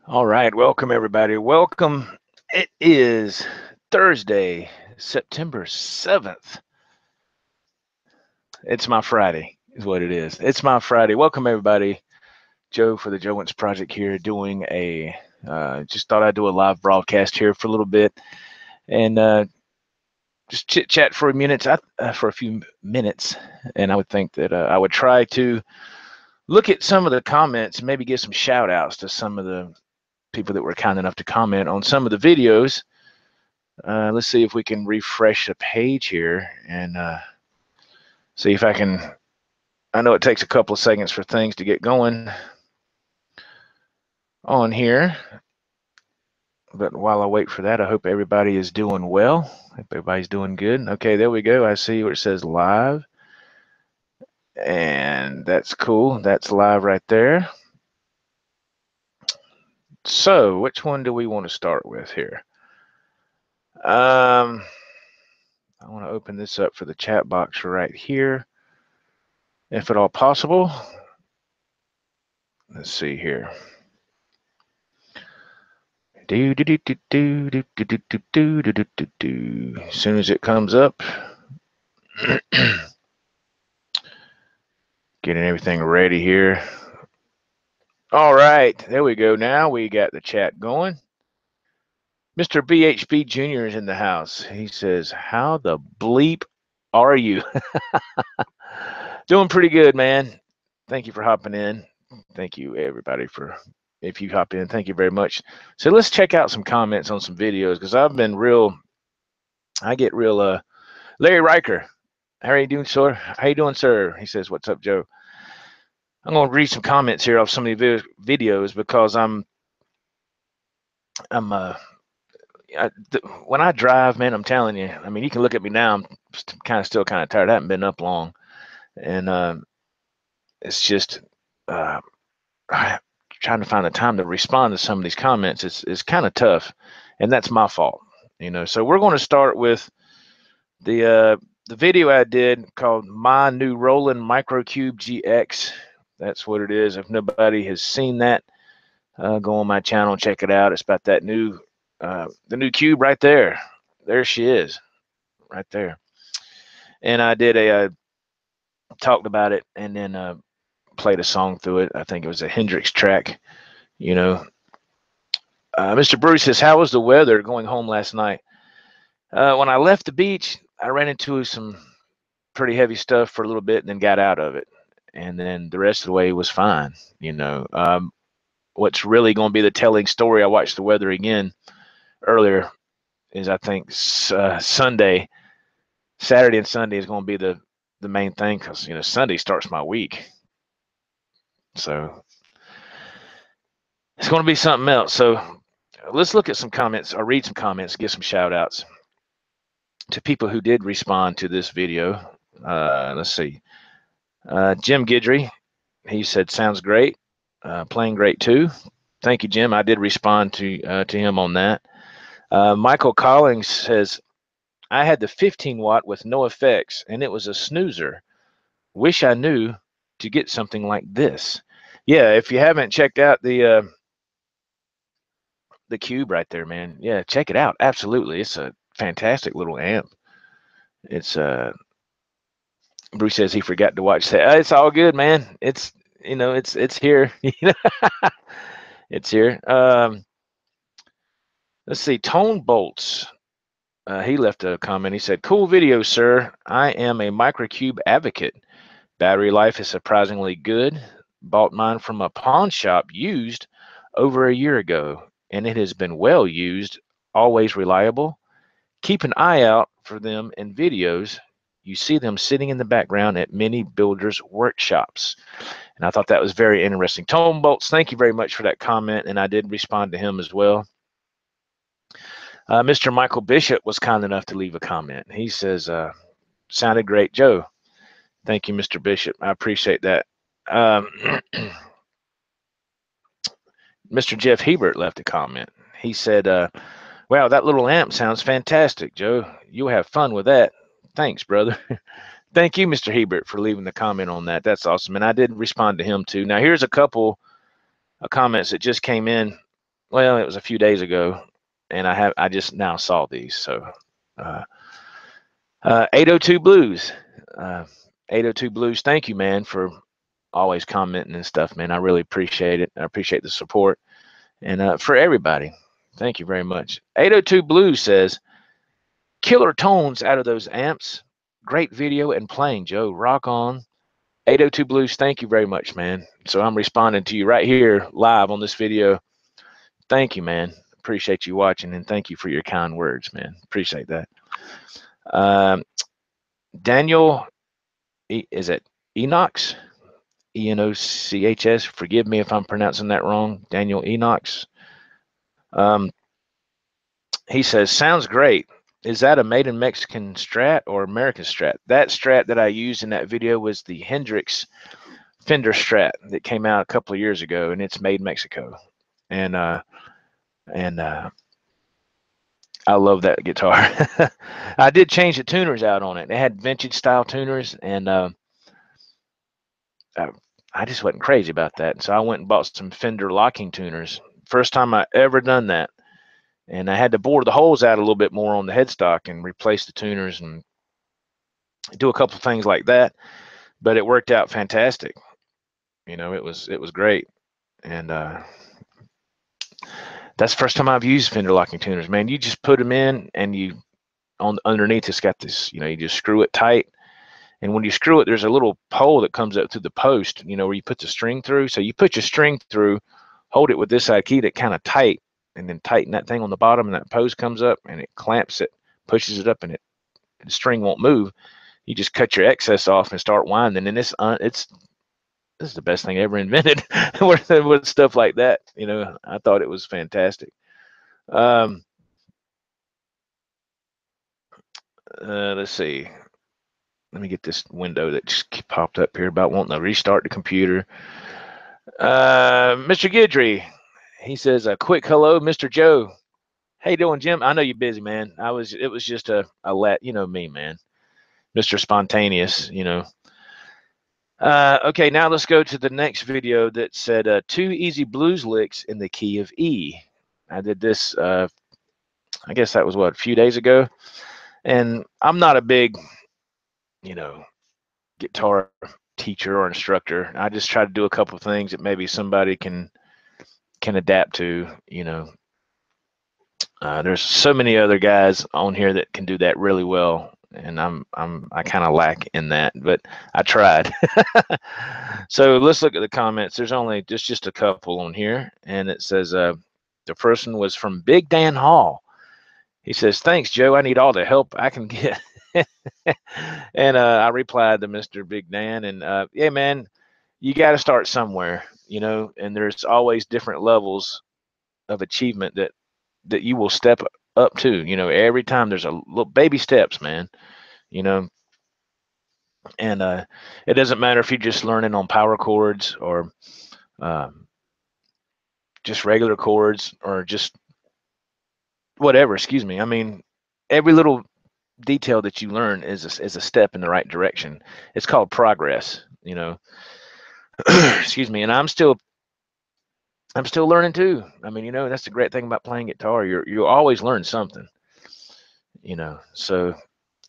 All right, welcome everybody. Welcome. It is Thursday, September 7th. It's my Friday, is what it is. It's my Friday. Welcome everybody. Joe for the Joe Wentz Project here, doing a just thought I'd do a live broadcast here for a little bit and just chit chat for for a few minutes. And I would think that I would try to look at some of the comments, maybe give some shout outs to some of the people that were kind enough to comment on some of the videos. Let's see if we can refresh the page here and see if I can. I know it takes a couple of seconds for things to get going on here, but while I wait for that, I hope everybody is doing well. Hope everybody's doing good. Okay, there we go. I see where it says live, and that's cool. That's live right there. So, which one do we want to start with here? I want to open this up for the chat box right here, if at all possible. Let's see here. As soon as it comes up, getting everything ready here. All right, there we go. Now we got the chat going. Mr. BHB Jr. is in the house. He says, "How the bleep are you?" Doing pretty good, man. Thank you for hopping in. Thank you, everybody, for if you hop in. Thank you very much. So let's check out some comments on some videos because I get real. Larry Riker, how are you doing, sir? How you doing, sir? He says, "What's up, Joe?" I'm going to read some comments here off some of the videos because I'm when I drive, man, I'm telling you. I mean, you can look at me now. I'm still kind of tired. I haven't been up long, and it's just uh, trying to find the time to respond to some of these comments. It's kind of tough, and that's my fault, you know. So we're going to start with the video I did called "My New Roland Microcube GX." That's what it is. If nobody has seen that, go on my channel and check it out. It's about that the new cube right there. There she is, right there. And I did talked about it and then played a song through it. I think it was a Hendrix track. You know, Mr. Bruce says, "How was the weather going home last night?" When I left the beach, I ran into some pretty heavy stuff for a little bit and then got out of it. And then the rest of the way was fine. You know, what's really going to be the telling story, I watched the weather again earlier, is I think Saturday and Sunday is going to be the main thing because, you know, Sunday starts my week. So it's going to be something else. So let's look at some comments or read some comments, give some shout outs to people who did respond to this video. Let's see. Jim Gidry, he said, "Sounds great. Playing great too." Thank you, Jim. I did respond to him on that. Michael Collins says, "I had the 15 watt with no effects, and it was a snoozer. Wish I knew to get something like this." Yeah, if you haven't checked out the cube right there, man, yeah, check it out. Absolutely, it's a fantastic little amp. It's Bruce says he forgot to watch that. It's all good, man. It's it's here. It's here. Let's see. Tone Bolts. He left a comment. He said, "Cool video, sir. I am a microcube advocate. Battery life is surprisingly good. Bought mine from a pawn shop used over a year ago, and it has been well used, always reliable. Keep an eye out for them in videos. You see them sitting in the background at many builders' workshops." And I thought that was very interesting. Tone Bolts, thank you very much for that comment, and I did respond to him as well. Mr. Michael Bishop was kind enough to leave a comment. He says, "Sounded great, Joe." Thank you, Mr. Bishop. I appreciate that. Mr. Jeff Hebert left a comment. He said, "Wow, that little amp sounds fantastic, Joe. You'll have fun with that." Thanks, brother. Thank you, Mr. Hebert, for leaving the comment on that. That's awesome. And I did respond to him too. Now, here's a couple of comments that just came in well, it was a few days ago, and I just now saw these. So 802 Blues. Uh, 802 Blues, thank you, man, for always commenting and stuff, man. I really appreciate it. I appreciate the support. And for everybody, thank you very much. 802 Blues says, killer tones out of those amps. Great video and playing, Joe. Rock on. 802 Blues, thank you very much, man. So I'm responding to you right here live on this video. Thank you, man. Appreciate you watching, and thank you for your kind words, man. Appreciate that. Daniel, is it Enox? Enochs? Forgive me if I'm pronouncing that wrong. Daniel Enox. He says, sounds great. Is that a made in Mexican Strat or American Strat? That Strat that I used in that video was the Hendrix Fender Strat that came out a couple of years ago, and it's made in Mexico. And I love that guitar. I did change the tuners out on it. It had vintage style tuners, and I just wasn't crazy about that. So I went and bought some Fender locking tuners. First time I ever done that. And I had to bore the holes out a little bit more on the headstock and replace the tuners and do a couple of things like that. But it worked out fantastic. You know, it was great. And that's the first time I've used Fender locking tuners, man. You just put them in, and you on underneath it's got this, you know, you just screw it tight. And when you screw it, there's a little hole that comes up through the post, you know, where you put the string through. So you put your string through, hold it with this side, keep it kind of tight, and then tighten that thing on the bottom, and that post comes up and it clamps it, pushes it up, and the string won't move. You just cut your excess off and start winding, and this is the best thing ever invented with stuff like that. You know, I thought it was fantastic. Um, let's see. Let me get this window that just popped up here about wanting to restart the computer. Mr. Guidry, he says, a quick hello, Mr. Joe. How you doing, Jim? I know you're busy, man. It was just a let, you know me, man. Mr. Spontaneous, you know. Okay, now let's go to the next video that said 2 easy blues licks in the key of E. I did this, I guess that was what, a few days ago. And I'm not a big, you know, guitar teacher or instructor. I just try to do a couple of things that maybe somebody can adapt to, you know. There's so many other guys on here that can do that really well, and I kind of lack in that, but I tried. So let's look at the comments. There's only just a couple on here, and it says the first one was from Big Dan Hall. He says, thanks, Joe. I need all the help I can get. And I replied to Mr. Big Dan, and yeah, man, you got to start somewhere, you know, and there's always different levels of achievement that you will step up to. You know, every time there's a little baby steps, man, you know. And it doesn't matter if you're just learning on power chords or just regular chords or just whatever, excuse me. I mean, every little detail that you learn is a step in the right direction. It's called progress, you know. Excuse me. And I'm still learning too. I mean, you know, that's the great thing about playing guitar. You always learn something, you know. So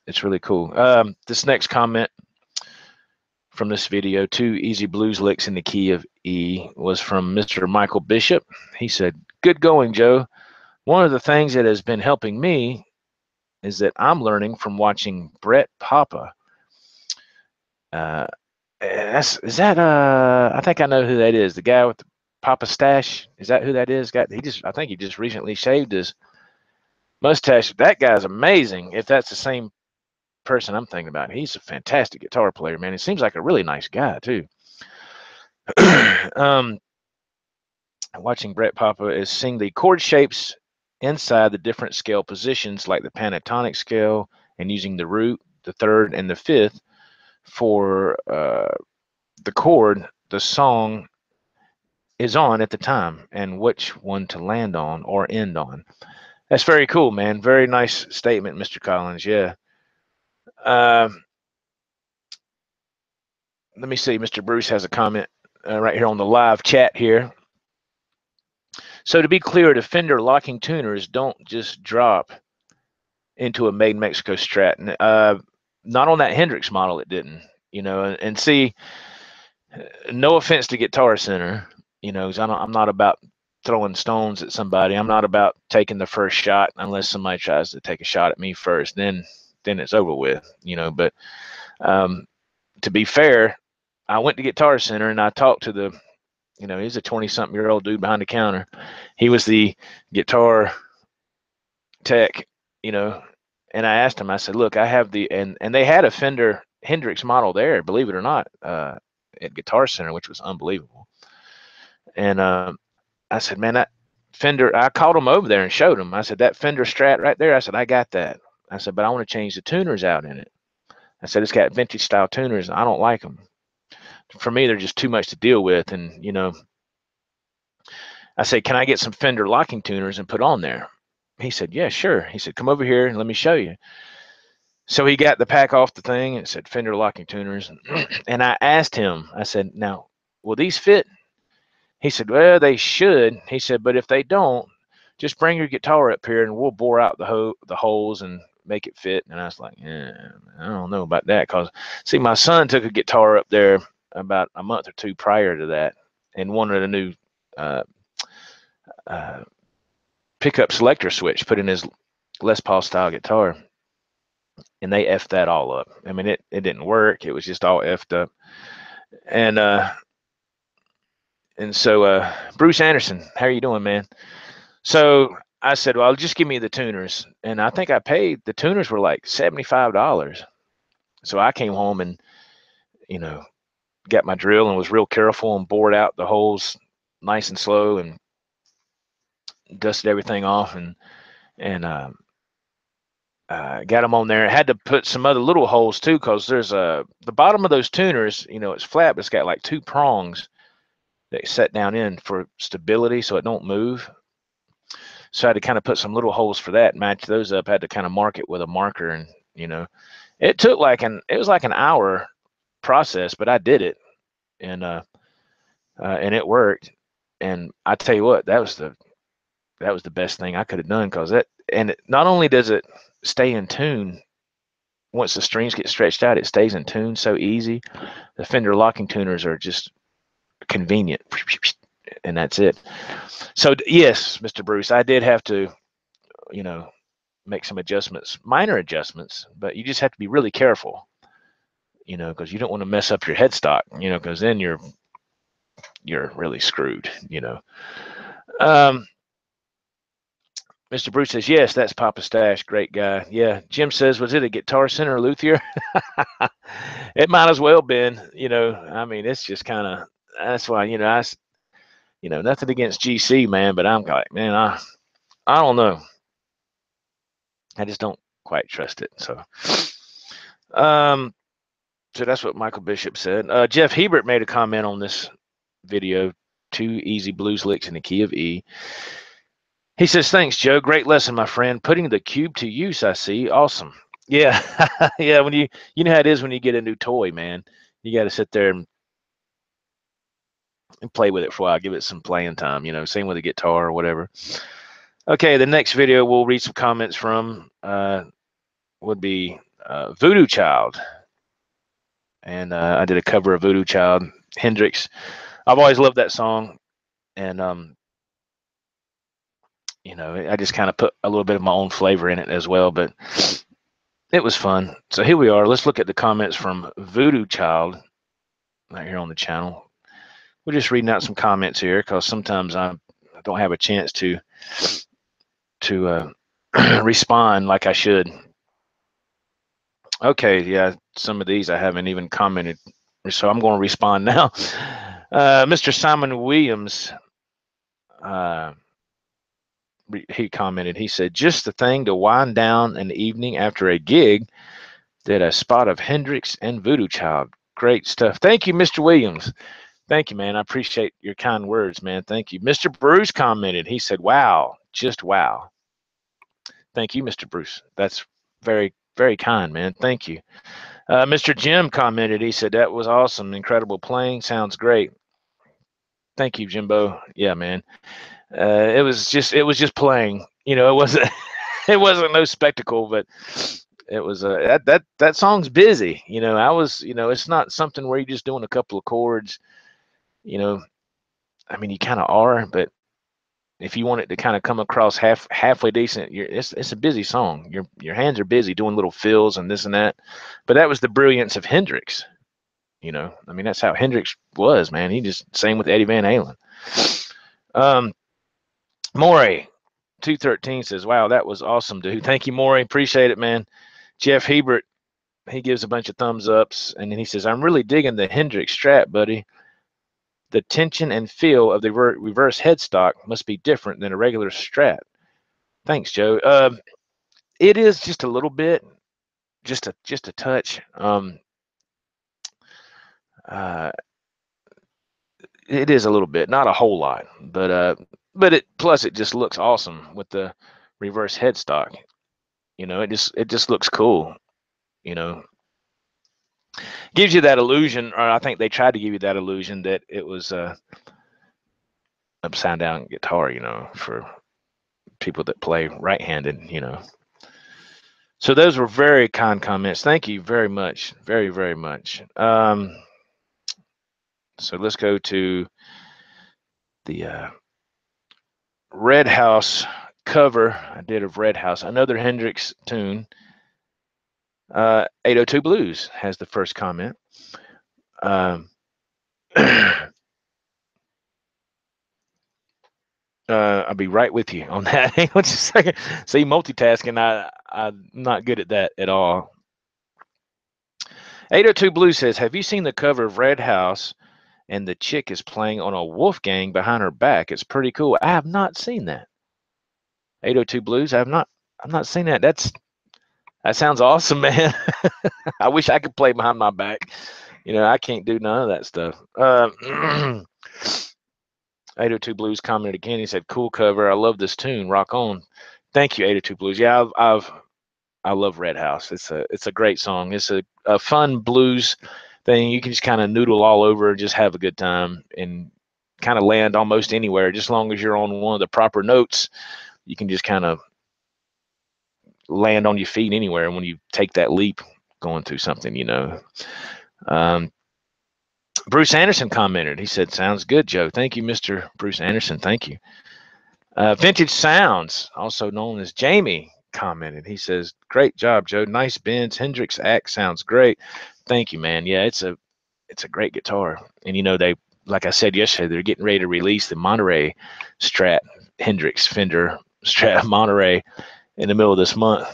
it's really cool. This next comment from this video, 2 easy blues licks in the key of E, was from Mr. Michael Bishop. He said, good going, Joe. One of the things that has been helping me is that I'm learning from watching Brett Papa. I think I know who that is. The guy with the Papa stash. Is that who that is? I think he just recently shaved his mustache. That guy's amazing. If that's the same person I'm thinking about, he's a fantastic guitar player, man. He seems like a really nice guy too. Watching Brett Papa is seeing the chord shapes inside the different scale positions, like the pentatonic scale, and using the root, the third, and the fifth for the chord the song is on at the time, and which one to land on or end on. That's very cool, man. Very nice statement, Mr. Collins. Yeah. Let me see. Mr. Bruce has a comment right here on the live chat here. So to be clear, the Fender locking tuners don't just drop into a made in Mexico Strat. Not on that Hendrix model, it didn't. And see, no offense to Guitar Center, 'cause I'm not about throwing stones at somebody. I'm not about taking the first shot unless somebody tries to take a shot at me first. Then it's over with, But to be fair, I went to Guitar Center and I talked to the, he's a 20-something-year-old dude behind the counter. He was the guitar tech, and I asked him, I said, look, I have and they had a Fender Hendrix model there, believe it or not, at Guitar Center, which was unbelievable. And I said, man, that Fender, I called him over there and showed him. I said, that Fender Strat right there, I said, I got that. I said, but I want to change the tuners out in it. I said, it's got vintage style tuners. I don't like them. For me, they're just too much to deal with. And, I said, can I get some Fender locking tuners and put on there? He said, yeah, sure. He said, come over here and let me show you. So he got the pack off the thing and it said Fender locking tuners. And I asked him, I said, now, will these fit? He said, well, they should. He said, but if they don't, just bring your guitar up here and we'll bore out the holes and make it fit. And I was like, yeah, I don't know about that. Because, see, my son took a guitar up there about a month or two prior to that and wanted a new pickup selector switch put in his Les Paul style guitar. And they effed that all up. I mean, it didn't work. It was just all effed up. And so Bruce Anderson, how are you doing, man? So I said, well, just give me the tuners. And I think I paid, the tuners were like $75. So I came home and, got my drill and was real careful and bored out the holes nice and slow and dusted everything off and got them on there. I had to put some other little holes too, because there's the bottom of those tuners, it's flat, but it's got like two prongs that set down in for stability so it don't move. So I had to kind of put some little holes for that, match those up. I had to kind of mark it with a marker, and it took it was like an hour process, but I did it, and it worked. And I tell you what, that was the best thing I could have done, because not only does it stay in tune, once the strings get stretched out, it stays in tune so easy. The Fender locking tuners are just convenient, and that's it. So yes, Mr. Bruce, I did have to, make some adjustments, minor adjustments, but you just have to be really careful, because you don't want to mess up your headstock, because then you're really screwed, Mr. Bruce says, yes, that's Papa Stash. Great guy. Yeah. Jim says, was it a Guitar Center luthier? It might as well been, I mean, it's just kind of, that's why, nothing against GC, man, but I'm like, man, I don't know. I just don't quite trust it. So, so that's what Michael Bishop said. Jeff Hebert made a comment on this video, 2 easy blues licks in the key of E. He says, thanks, Joe. Great lesson, my friend. Putting the cube to use, I see. Awesome. Yeah. Yeah. When you know how it is when you get a new toy, man. You got to sit there and play with it for a while, give it some playing time, same with a guitar or whatever. Okay, the next video we'll read some comments from would be Voodoo Child. And I did a cover of Voodoo Child, Hendrix. I've always loved that song. And, I just kind of put a little bit of my own flavor in it as well, but it was fun. So here we are. Let's look at the comments from Voodoo Child right here on the channel. We're just reading out some comments here, because sometimes I don't have a chance to respond like I should. Okay, yeah, some of these I haven't even commented, so I'm going to respond now. Mr. Simon Williams, he commented, he said, just the thing to wind down an evening after a gig, did a spot of Hendrix and Voodoo Child. Great stuff. Thank you, Mr. Williams. Thank you, man. I appreciate your kind words, man. Thank you. Mr. Bruce commented, he said, wow, just wow. Thank you, Mr. Bruce. That's very, very kind, man. Thank you. Mr. Jim commented, he said, that was awesome. Incredible playing. Sounds great. Thank you, Jimbo. Yeah, man. It was just playing. It wasn't it wasn't no spectacle, but it was that song's busy. I was it's not something where you're just doing a couple of chords. You know, I mean, you kind of are, but if you want it to kind of come across halfway decent, it's a busy song. Your hands are busy doing little fills and this and that. But that was the brilliance of Hendrix. I mean, that's how Hendrix was, man. He just same with Eddie Van Halen. Um, Morey 213 says, "Wow, that was awesome, dude. Thank you, Morey. Appreciate it, man." Jeff Hebert, he gives a bunch of thumbs ups, and then he says, "I'm really digging the Hendrix Strat, buddy. The tension and feel of the reverse headstock must be different than a regular Strat." Thanks, Joe. It is just a little bit, just a touch. Uh, it is a little bit, not a whole lot, but it plus it just looks awesome with the reverse headstock. It just looks cool. You know, gives you that illusion, or I think they tried to give you that illusion that it was upside down guitar. For people that play right-handed. So those were very kind comments. Thank you very much, very very much. So let's go to the Red House cover I did of Red House, another Hendrix tune. 802 Blues has the first comment. I'll be right with you on that. Hang on just a second. See, multitasking, I'm not good at that at all. 802 Blues says, "Have you seen the cover of Red House and the chick is playing on a Wolfgang behind her back? It's pretty cool." I have not seen that. 802 Blues, I've not seen that. That sounds awesome, man. I wish I could play behind my back. I can't do none of that stuff. 802 Blues commented again. He said, "Cool cover. I love this tune. Rock on." Thank you, 802 Blues. Yeah, I love Red House. It's a great song. It's a fun blues thing. You can just kind of noodle all over, just have a good time, and kind of land almost anywhere. Just as long as you're on one of the proper notes, you can just kind of land on your feet anywhere when you take that leap going through something. Um, Bruce Anderson commented. He said, "Sounds good, Joe." Thank you, Mr. Bruce Anderson. Thank you. Vintage Sounds, also known as Jamie, commented. He says, "Great job, Joe. Nice bends. Hendrix act sounds great." Thank you, man. Yeah, it's a great guitar. And they, like I said yesterday, they're getting ready to release the Monterey Strat Hendrix Fender Strat Monterey in the middle of this month.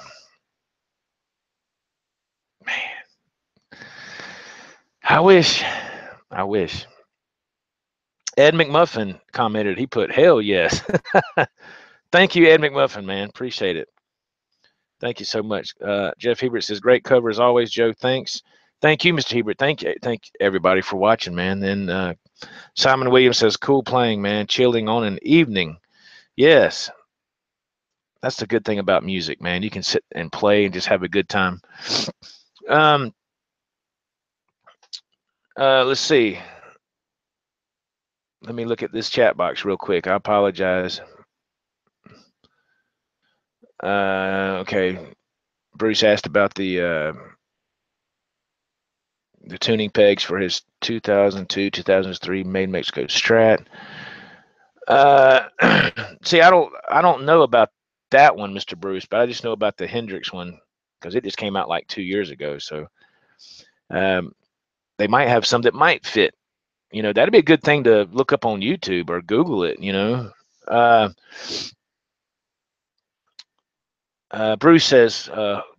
Man, I wish. Ed McMuffin commented. He put, "Hell yes." Thank you, Ed McMuffin, man. Appreciate it. Thank you so much. Jeff Hebert says, "Great cover as always, Joe. Thanks." Thank you, Mr. Hebert. Thank everybody for watching, man. Then Simon Williams says, "Cool playing, man. Chilling on an evening." Yes, that's the good thing about music, man. You can sit and play and just have a good time. Let's see. Let me look at this chat box real quick. I apologize. Okay. Bruce asked about the tuning pegs for his 2002, 2003 Made in Mexico Strat. See, I don't know about that one, Mr. Bruce, but I just know about the Hendrix one because it just came out like 2 years ago. So they might have some that might fit. That'd be a good thing to look up on YouTube or Google it. Bruce says,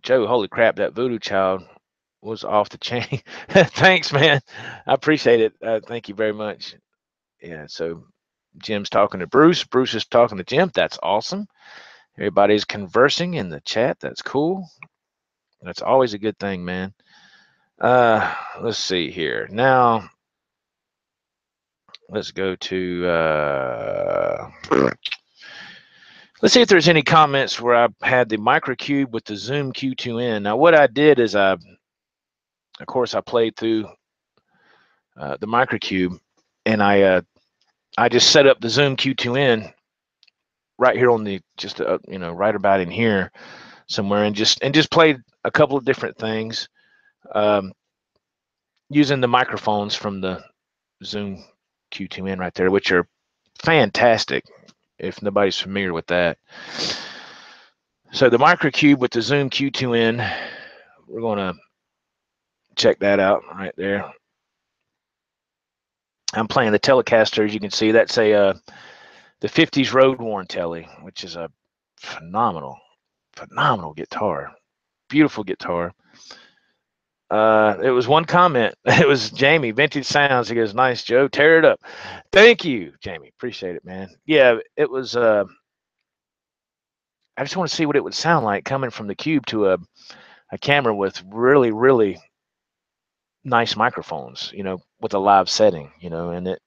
"Joe, holy crap, that Voodoo Child was off the chain." Thanks, man. I appreciate it. Thank you very much. Yeah. So Jim's talking to Bruce. Bruce is talking to Jim. That's awesome. Everybody's conversing in the chat. That's cool. That's always a good thing, man. Let's see here. Now, let's go to let's see if there's any comments where I had the Microcube with the Zoom Q2N. Now, what I did is of course, I played through the Microcube, and I just set up the Zoom Q2N right here on the just right about in here somewhere, and just played a couple of different things um, using the microphones from the Zoom Q2N right there, which are fantastic. If nobody's familiar with that, so the microcube with the Zoom Q2N, we're going to check that out right there. I'm playing the Telecaster, as you can see. That's a the 50s road worn Telly, which is a phenomenal guitar, beautiful guitar. It was one comment. It was Jamie, Vintage Sounds. He goes, "Nice, Joe. Tear it up." Thank you, Jamie. Appreciate it, man. Yeah, it was. I just want to see what it would sound like coming from the Cube to a camera with really, really nice microphones. With a live setting. It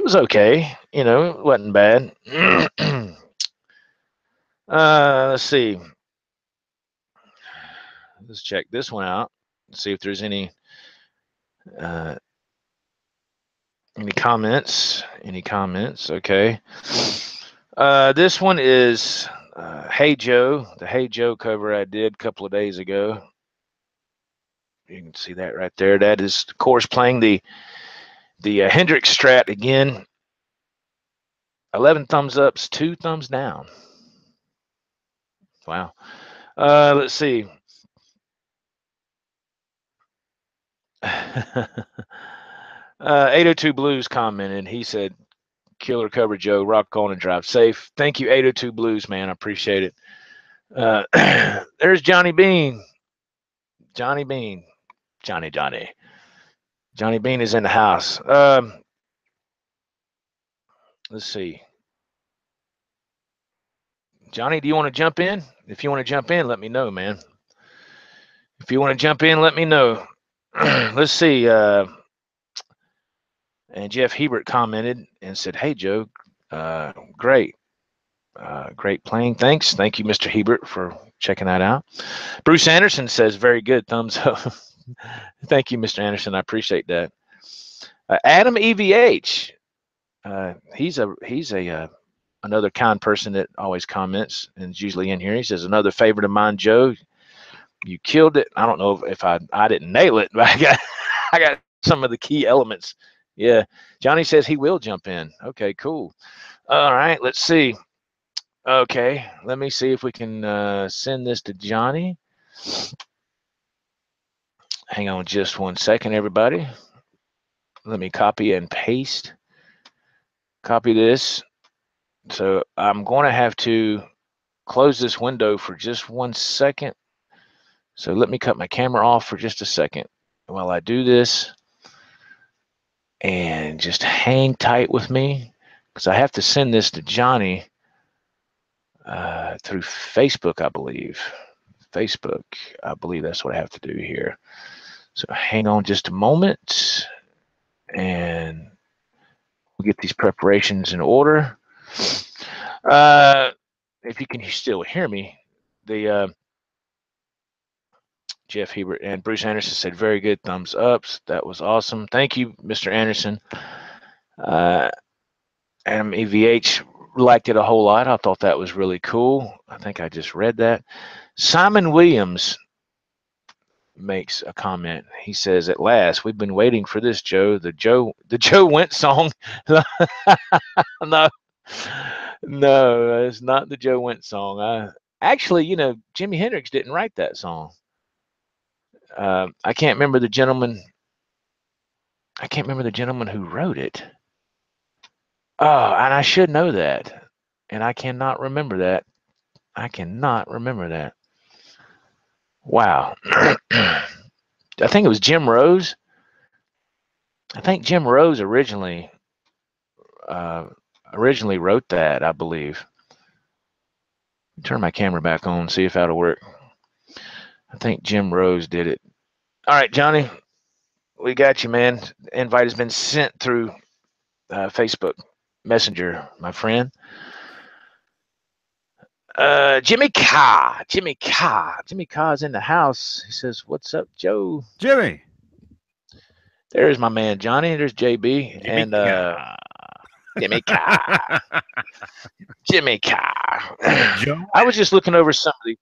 was okay. It wasn't bad. Let's see. Let's check this one out. See if there's uh, any comments. Any comments? Okay. This one is Hey Joe, the Hey Joe cover I did a couple of days ago. You can see that right there. That is, of course, playing the Hendrix Strat again. 11 thumbs ups, 2 thumbs down. Wow. Let's see. 802 Blues commented. He said, "Killer cover, Joe. Rock on and drive safe." Thank you, 802 Blues, man. I appreciate it. There's Johnny Beane. Johnny Beane. Johnny Beane is in the house. Let's see. Johnny, do you want to jump in? If you want to jump in, let me know, man. If you want to jump in, let me know. Let's see. And Jeff Hebert commented and said, "Hey, Joe, great. Great playing. Thanks. Thank you, Mr. Hebert, for checking that out." Bruce Anderson says, "Very good. Thumbs up." Thank you, Mr. Anderson. I appreciate that. Adam EVH. He's a another kind person that always comments and is usually in here. He says, "Another favorite of mine, Joe. You killed it." I don't know if I didn't nail it, but I got some of the key elements. Yeah. Johnny says he will jump in. Okay, cool. All right, let's see. Okay, let me see if we can send this to Johnny. Hang on just 1 second, everybody. Let me copy and paste. Copy this. So I'm going to have to close this window for just 1 second. So let me cut my camera off for just a second while I do this. And just hang tight with me, because I have to send this to Johnny through Facebook, I believe. Facebook, I believe that's what I have to do here. So hang on just a moment, and we'll get these preparations in order. If you can still hear me, the Jeff Hebert and Bruce Anderson said, "Very good, thumbs ups. That was awesome. Thank you, Mr. Anderson." MEVH liked it a whole lot. I thought that was really cool. I think I just read that. Simon Williams makes a comment. He says, "At last, we've been waiting for this, Joe. The Joe Wentz song." No, no, it's not the Joe Wentz song. Actually, Jimi Hendrix didn't write that song. I can't remember the gentleman. I can't remember the gentleman who wrote it. Oh, and I should know that, and I cannot remember that. I cannot remember that. Wow. I think it was Jim Rose. I think Jim Rose originally wrote that, I believe. Turn my camera back on, see if that'll work. I think Jim Rose did it. All right, Johnny, we got you, man. The invite has been sent through Facebook Messenger, my friend. Jimmy Carr is in the house. He says, "What's up, Joe?" Jimmy. There's my man Johnny. There's JB. Jimmy And Jimmy Carr. Jimmy Carr. Joe. I was just looking over some of the.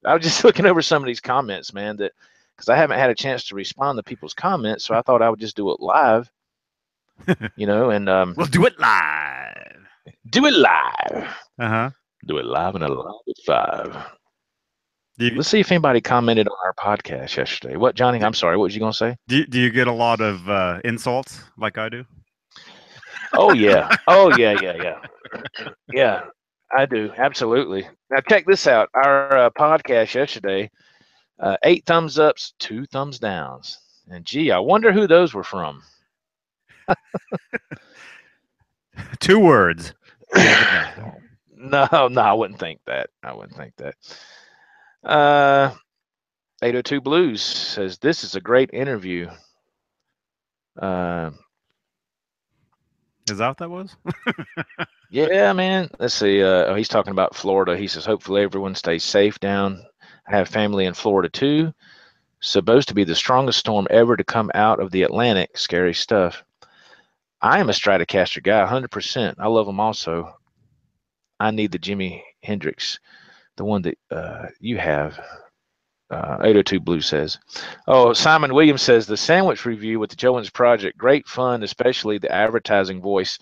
I was just looking over some of these comments, man. That because I haven't had a chance to respond to people's comments, so I thought I would just do it live. And We'll do it live. do it live. Uh-huh. Do it live and alive at 5. Do you, Let's see if anybody commented on our podcast yesterday. What, Johnny? I'm sorry. What was you gonna say? do you get a lot of insults like I do? Oh yeah. Oh yeah. Yeah. Yeah. Yeah. I do absolutely. Now check this out. Our podcast yesterday, 8 thumbs ups, 2 thumbs downs, and gee, I wonder who those were from. 2 words. David Nestor. No, I wouldn't think that. I wouldn't think that. Uh, 802 Blues says this is a great interview. Uh, Is that what that was? yeah, man. Let's see. He's talking about Florida. He says hopefully everyone stays safe down. I have family in Florida too. Supposed to be the strongest storm ever to come out of the Atlantic. Scary stuff. I am a Stratocaster guy, 100%. I love them also. I need the Jimi Hendrix, the one that you have. 802 Blue says. Oh, Simon Williams says the sandwich review with the Jones Project, great fun, especially the advertising voice.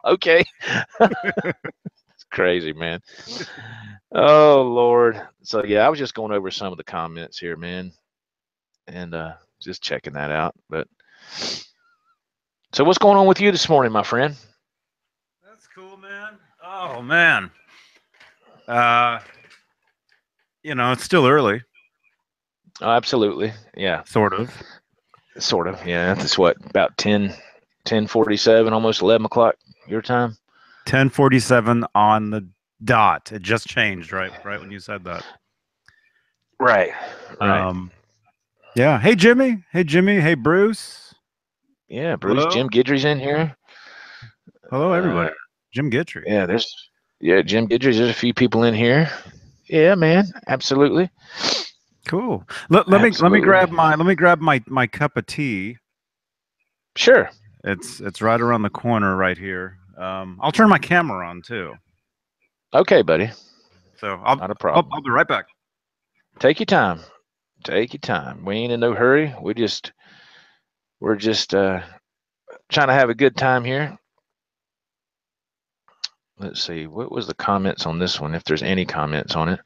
Okay. It's crazy, man. Oh, Lord. So, yeah, I was just going over some of the comments here, man, and just checking that out. But so what's going on with you this morning, my friend? That's cool, man. Oh, man. It's still early. Oh, absolutely. Yeah. Sort of. Sort of. Yeah. That's what, about 10:47, almost 11 o'clock your time? 10:47 on the dot. It just changed, right when you said that. Right. Yeah. Hey, Jimmy. Hey, Bruce. Yeah, Bruce. Hello. Jim Guidry's in here. Hello, everybody. Jim Guidry. Yeah, Jim Guidry's. There's a few people in here. Yeah, man. Absolutely. Cool. Let me grab my cup of tea. Sure. It's right around the corner right here. I'll turn my camera on too. Okay, buddy. So not a problem. I'll be right back. Take your time. Take your time. We ain't in no hurry. We're just trying to have a good time here. Let's see. What was the comments on this one? If there's any comments on it.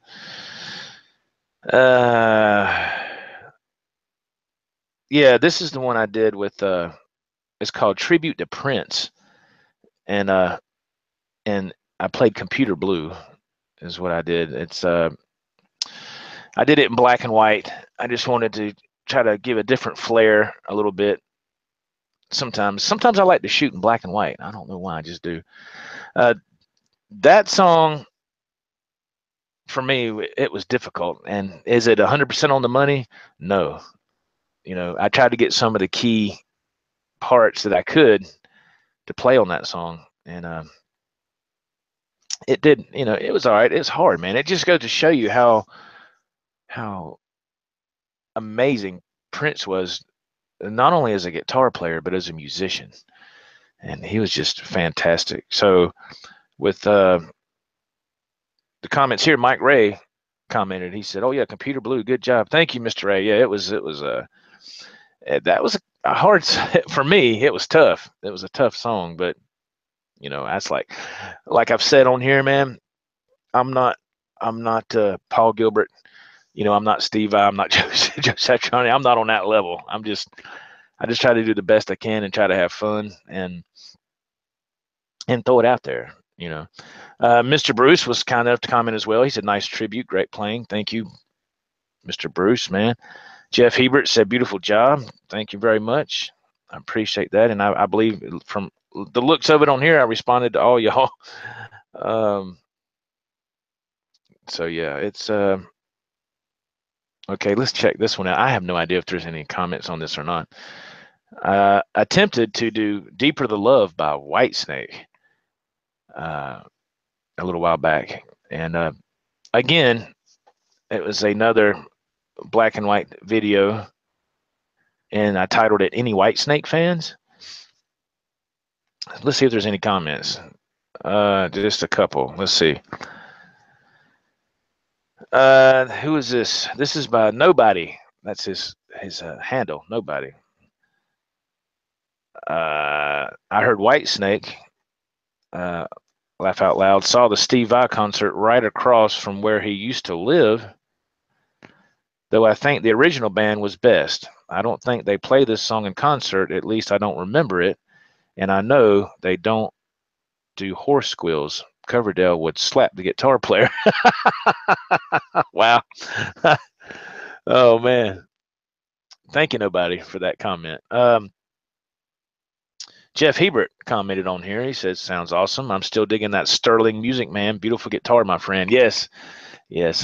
Yeah, this is the one I did with it's called Tribute to Prince. And I played Computer Blue is what I did. It's I did it in black and white. I just wanted to try to give a different flair a little bit. Sometimes I like to shoot in black and white. I don't know why, I just do. That song for me, it was difficult. And is it 100% on the money? No. I tried to get some of the key parts that I could to play on that song, and it did. It was all right. It was hard, man. It just goes to show you how amazing Prince was, not only as a guitar player but as a musician, and he was just fantastic. So with the comments here, Mike Ray commented. He said, "Oh yeah, Computer Blue, good job. Thank you, Mr. Ray. Yeah, it was that was a hard for me. It was tough. It was a tough song, but that's like I've said on here, man. I'm not Paul Gilbert. I'm not Steve Vai. I'm not Joe Satriani. I'm not on that level. I just try to do the best I can and try to have fun and throw it out there. Mr. Bruce was kind enough to comment as well. He said, "Nice tribute, great playing. Thank you, Mr. Bruce, man." Jeff Hebert said, "Beautiful job. Thank you very much. I appreciate that." And I believe from the looks of it on here, I responded to all y'all. So yeah, it's okay. Let's check this one out. I have no idea if there's any comments on this or not. Attempted to do "Deeper the Love" by Whitesnake a little while back, and again, it was another black and white video, and I titled it "Any Whitesnake Fans?" Let's see if there's any comments. Just a couple. Let's see. Who is this? This is by Nobody. That's his handle. Nobody. I heard Whitesnake. Laugh out loud. Saw the Steve Vai concert right across from where he used to live. Though I think the original band was best. I don't think they play this song in concert. At least I don't remember it. And I know they don't do horse squeals. Coverdale would slap the guitar player. Wow. Oh man. Thank you, Nobody, for that comment. Jeff Hebert commented on here. He says, "Sounds awesome. I'm still digging that Sterling Music Man. Beautiful guitar, my friend." Yes,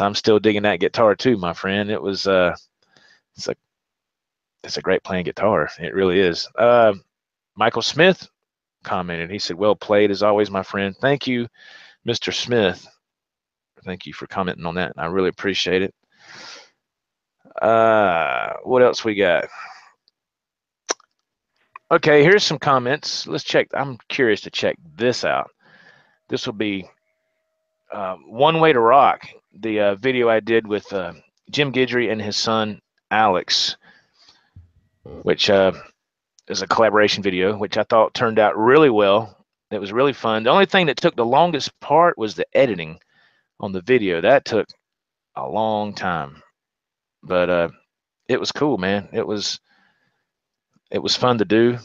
I'm still digging that guitar too, my friend. It was it's a great playing guitar. It really is. Michael Smith commented. He said, "Well played as always, my friend." Thank you, Mr. Smith. Thank you for commenting on that. I really appreciate it. What else we got? Okay, here's some comments. Let's check. I'm curious to check this out. This will be One Way to Rock, the video I did with Jim Guidry and his son Alex, which is a collaboration video, which I thought turned out really well. It was really fun. The only thing that took the longest part was the editing on the video. That took a long time, but it was cool, man. It was fun to do.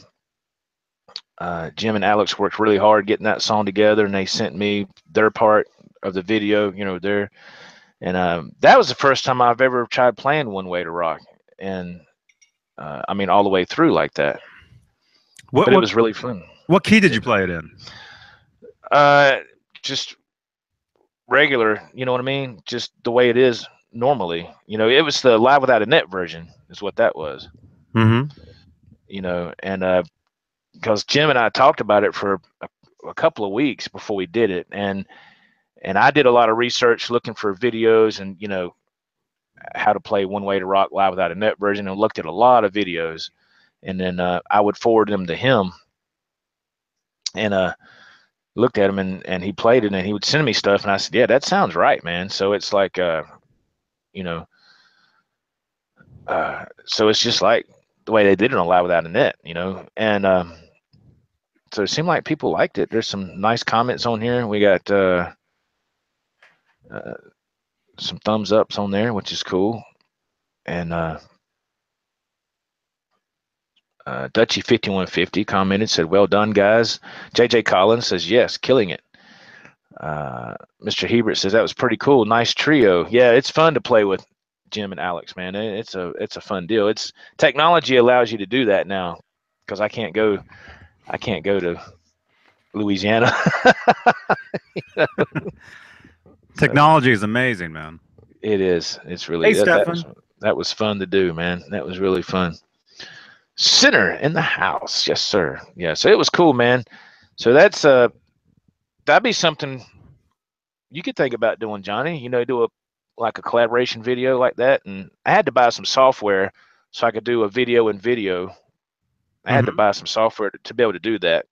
Jim and Alex worked really hard getting that song together, and they sent me their part of the video, and that was the first time I've ever tried playing One Way to Rock, and I mean all the way through like that. But it was really fun. What key did you play it in? Just regular, you know what I mean? Just the way it is normally. It was the Live Without a Net version is what that was. Mm-hmm. And because Jim and I talked about it for a couple of weeks before we did it, and I did a lot of research looking for videos and how to play One Way to Rock Live Without a Net version, and looked at a lot of videos, and then I would forward them to him, and looked at him, and he played it, and he would send me stuff, and I said, yeah, that sounds right, man. So it's like so it's just like the way they did it on Live Without a Net, and so it seemed like people liked it. There's some nice comments on here. We got some thumbs ups on there, which is cool. And Dutchy 5150 commented, said, "Well done, guys." JJ Collins says, "Yes, killing it." Mr. Hebert says, "That was pretty cool. Nice trio." Yeah, it's fun to play with Jim and Alex, man. It's a fun deal. It's technology allows you to do that now, because I can't go to Louisiana. Technology is amazing, man. It is. It's really. Hey, Stefan. That was fun to do, man. That was really fun. Sinner in the house, yes, sir. Yeah, so it was cool, man. So that'd be something you could think about doing, Johnny. Do a collaboration video like that. And I had to buy some software so I could do a video in video. I had to buy some software to be able to do that.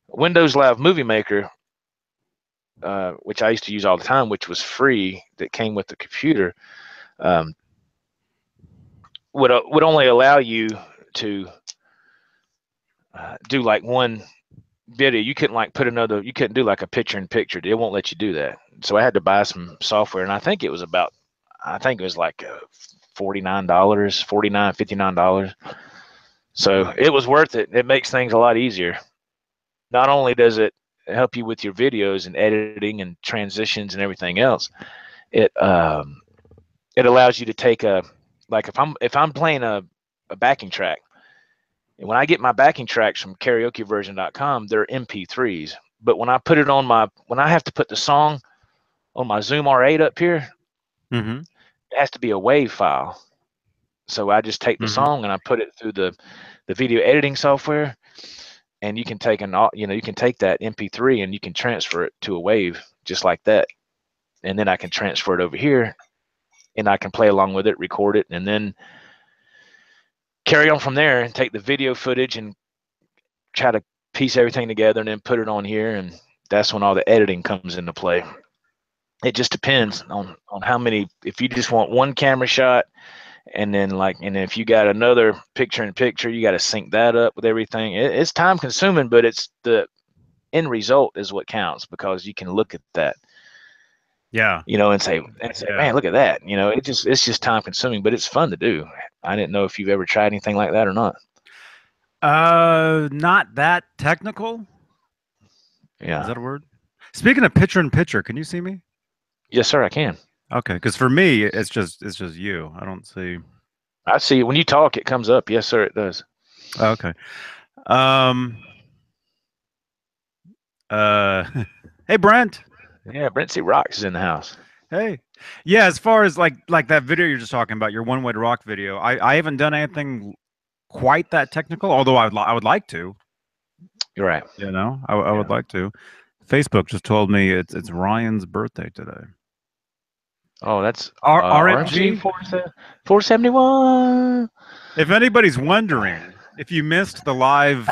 Windows Live Movie Maker, which I used to use all the time, which was free, that came with the computer, would only allow you to do like one video. You couldn't you couldn't do like a picture in picture. It won't let you do that. So I had to buy some software, and I think it was like $49, $59. So it was worth it. It makes things a lot easier. Not only does it help you with your videos and editing and transitions and everything else, it allows you to take if I'm playing a backing track, and when I get my backing tracks from karaokeversion.com, they're MP3s. But when I put it on when I have to put the song on my Zoom R8 up here, it has to be a WAV file. So I just take the song and I put it through the video editing software, and you can take you can take that MP3 and you can transfer it to a WAV just like that, and then I can transfer it over here, and I can play along with it, record it, and then carry on from there and take the video footage and try to piece everything together and then put it on here, and that's when all the editing comes into play. It just depends on how many. If you just want one camera shot, and then if you got another picture in picture, you got to sync that up with everything. It's time consuming, but it's the end result is what counts, because you can look at that, and say, man, look at that. It's just time consuming, but it's fun to do. I didn't know if you've ever tried anything like that or not. Not that technical. Yeah. Is that a word? Speaking of picture in picture, can you see me? Yes, sir, I can. Okay, because for me, it's just you. I don't see. I see when you talk, it comes up. Yes, sir, it does. Okay. Hey, Brent. Yeah, Brent C. Rocks is in the house. Hey. Yeah, as far as like that video you're just talking about, your one-way to rock video, I haven't done anything quite that technical, although I would like to. You're right. I would like to. Facebook just told me it's Ryan's birthday today. Oh, that's RMG 471. If anybody's wondering, if you missed the live,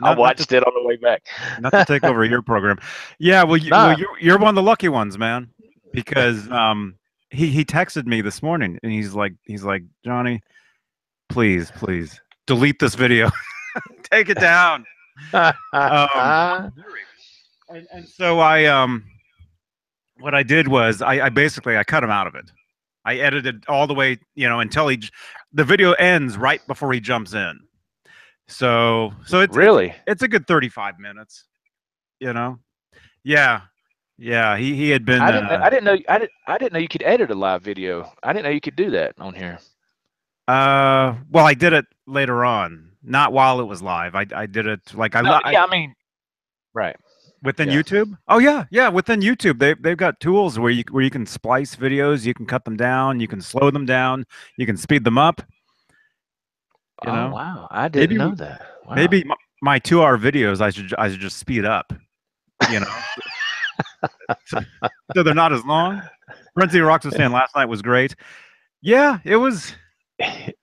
I watched it on the way back. Not to take over your program. Yeah, well, you're one of the lucky ones, man, because he texted me this morning and he's like, Johnny, please delete this video, take it down. And so what I did was I basically cut him out of it. I edited all the way, until the video ends right before he jumps in. So it's really it's a good 35 minutes. Yeah. He had been. I didn't know you could edit a live video. I didn't know you could do that on here. Well, I did it later on, not while it was live. I did it right. Within YouTube? Oh yeah, within YouTube, they've got tools where you can splice videos, you can cut them down, you can slow them down, you can speed them up. Wow, I didn't know that. Wow. Maybe my 2-hour videos I should just speed up. So they're not as long. Frenzy Rocks was saying last night was great. Yeah, it was.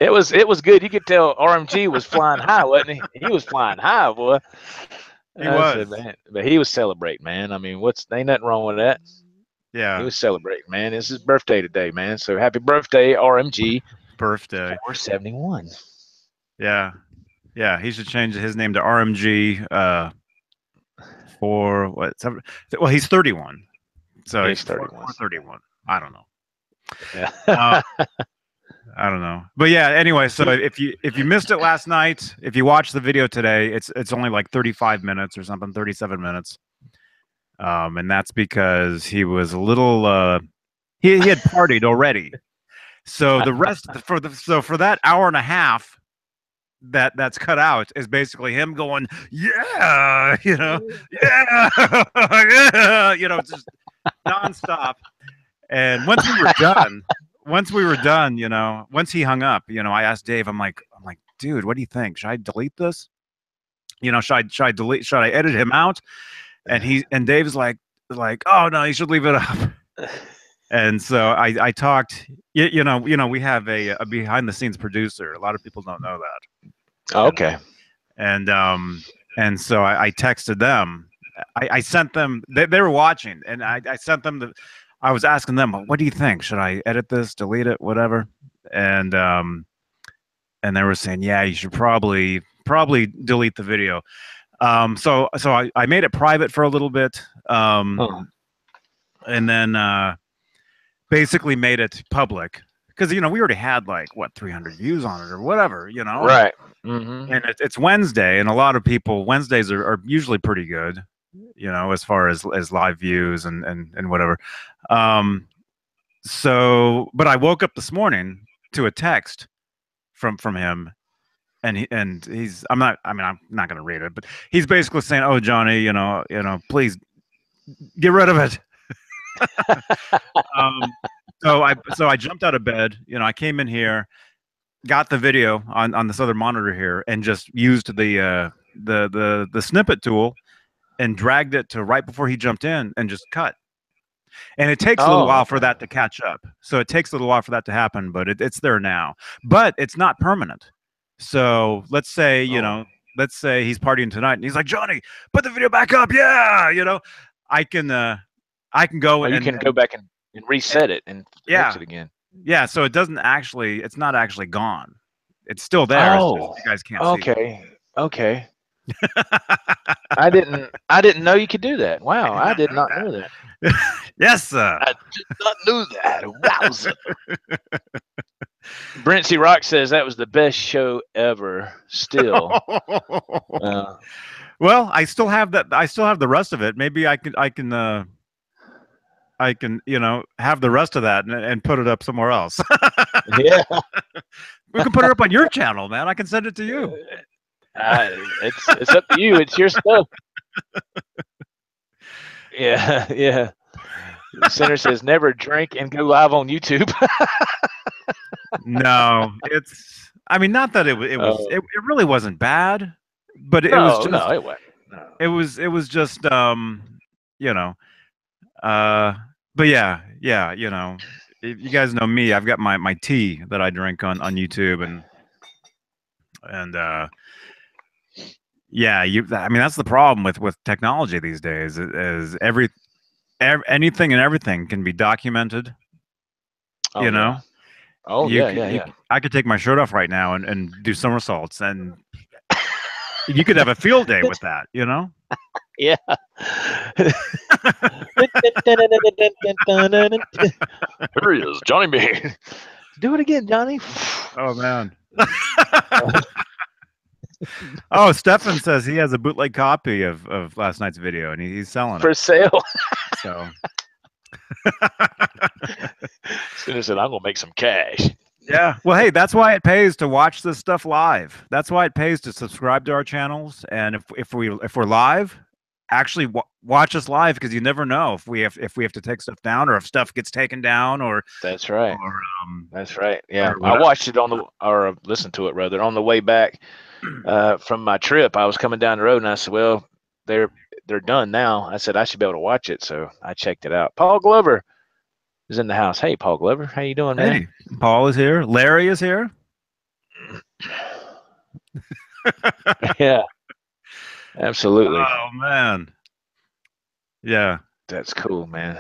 It was good. You could tell RMG was flying high, wasn't he? He was flying high, boy. He was, man. But he was celebrating, man. I mean, ain't nothing wrong with that. Yeah. He was celebrating, man. It's his birthday today, man. So happy birthday, RMG. Birthday. 471. Yeah. Yeah. He should change his name to RMG for what? Well, he's 31. So he's 31. 31. I don't know. Yeah. I don't know, but yeah. Anyway, so if you missed it last night, if you watch the video today, it's only like 35 minutes or something, 37 minutes, and that's because he was a little he had partied already. So the rest for that hour and a half that's cut out is basically him going, yeah, yeah, yeah, it's just nonstop. And once we were done. Once he hung up, I asked Dave, I'm like, dude, what do you think? Should I delete this? Should I edit him out? And Dave's like, oh no, you should leave it up. And so I talked, we have a behind the scenes producer. A lot of people don't know that. Oh, okay. And so I texted them. I sent them, they were watching, and I sent them I was asking them, what do you think? Should I edit this, delete it, whatever? And they were saying, yeah, you should probably delete the video. So I made it private for a little bit, and then basically made it public because we already had 300 views on it or whatever, Right. Mm-hmm. And it's Wednesday, and a lot of people Wednesdays are usually pretty good. As far as live views and whatever. But I woke up this morning to a text from him, and he's I'm not going to read it, but he's basically saying, oh, Johnny, please get rid of it. So I jumped out of bed, I came in here, got the video on this other monitor here, and just used the snippet tool and dragged it to right before he jumped in and just cut. And it takes a little while for that to catch up. So it takes a little while for that to happen, but it's there now. But it's not permanent. So let's say, let's say he's partying tonight, and he's like, Johnny, put the video back up, yeah, I can go Or you can go back and reset it and fix yeah, it again. yeah. So it's not actually gone. It's still there. It's just Oh, you guys can't see. okay, okay. I didn't know you could do that. I Wow, did I not did know not know that. that. Yes, sir. I did not know that. Wowza. Brent C. Rock says that was the best show ever. Still, uh, Well, I still have that. I still have the rest of it. Maybe I can, have the rest of that and put it up somewhere else. yeah. We can put it up on your channel, man. I can send it to you. It's up to you. It's your stuff. Yeah, yeah. The center says never drink and go live on YouTube. No, I mean, not that it really wasn't bad, but it was no, just, no, it wasn't. No. it was just, you know, but yeah, you guys know me. I've got my tea that I drink on YouTube, and yeah, I mean, that's the problem with technology these days. Is anything and everything can be documented. Oh, yeah. Oh, yeah. I could take my shirt off right now and do somersaults, and you could have a field day with that. Yeah. Here he is, Johnny Beane. Do it again, Johnny. Oh man. Oh, Stefan says he has a bootleg copy of last night's video, and he's selling For it. sale. So Center said, I'm going to make some cash. yeah. Well, hey, that's why it pays to watch this stuff live. That's why it pays to subscribe to our channels. And if we're live, actually watch us live, because you never know if we have to take stuff down, or if stuff gets taken down, or That's right. or, That's right. Yeah, I watched it or listened to it rather on the way back from my trip. I was coming down the road and I said, "Well, they're done now." I said I should be able to watch it, so I checked it out. Paul Glover is in the house. Hey, Paul Glover, how you doing, man? Hey, Paul is here. Larry is here. Yeah, absolutely. Oh man. Yeah. That's cool, man.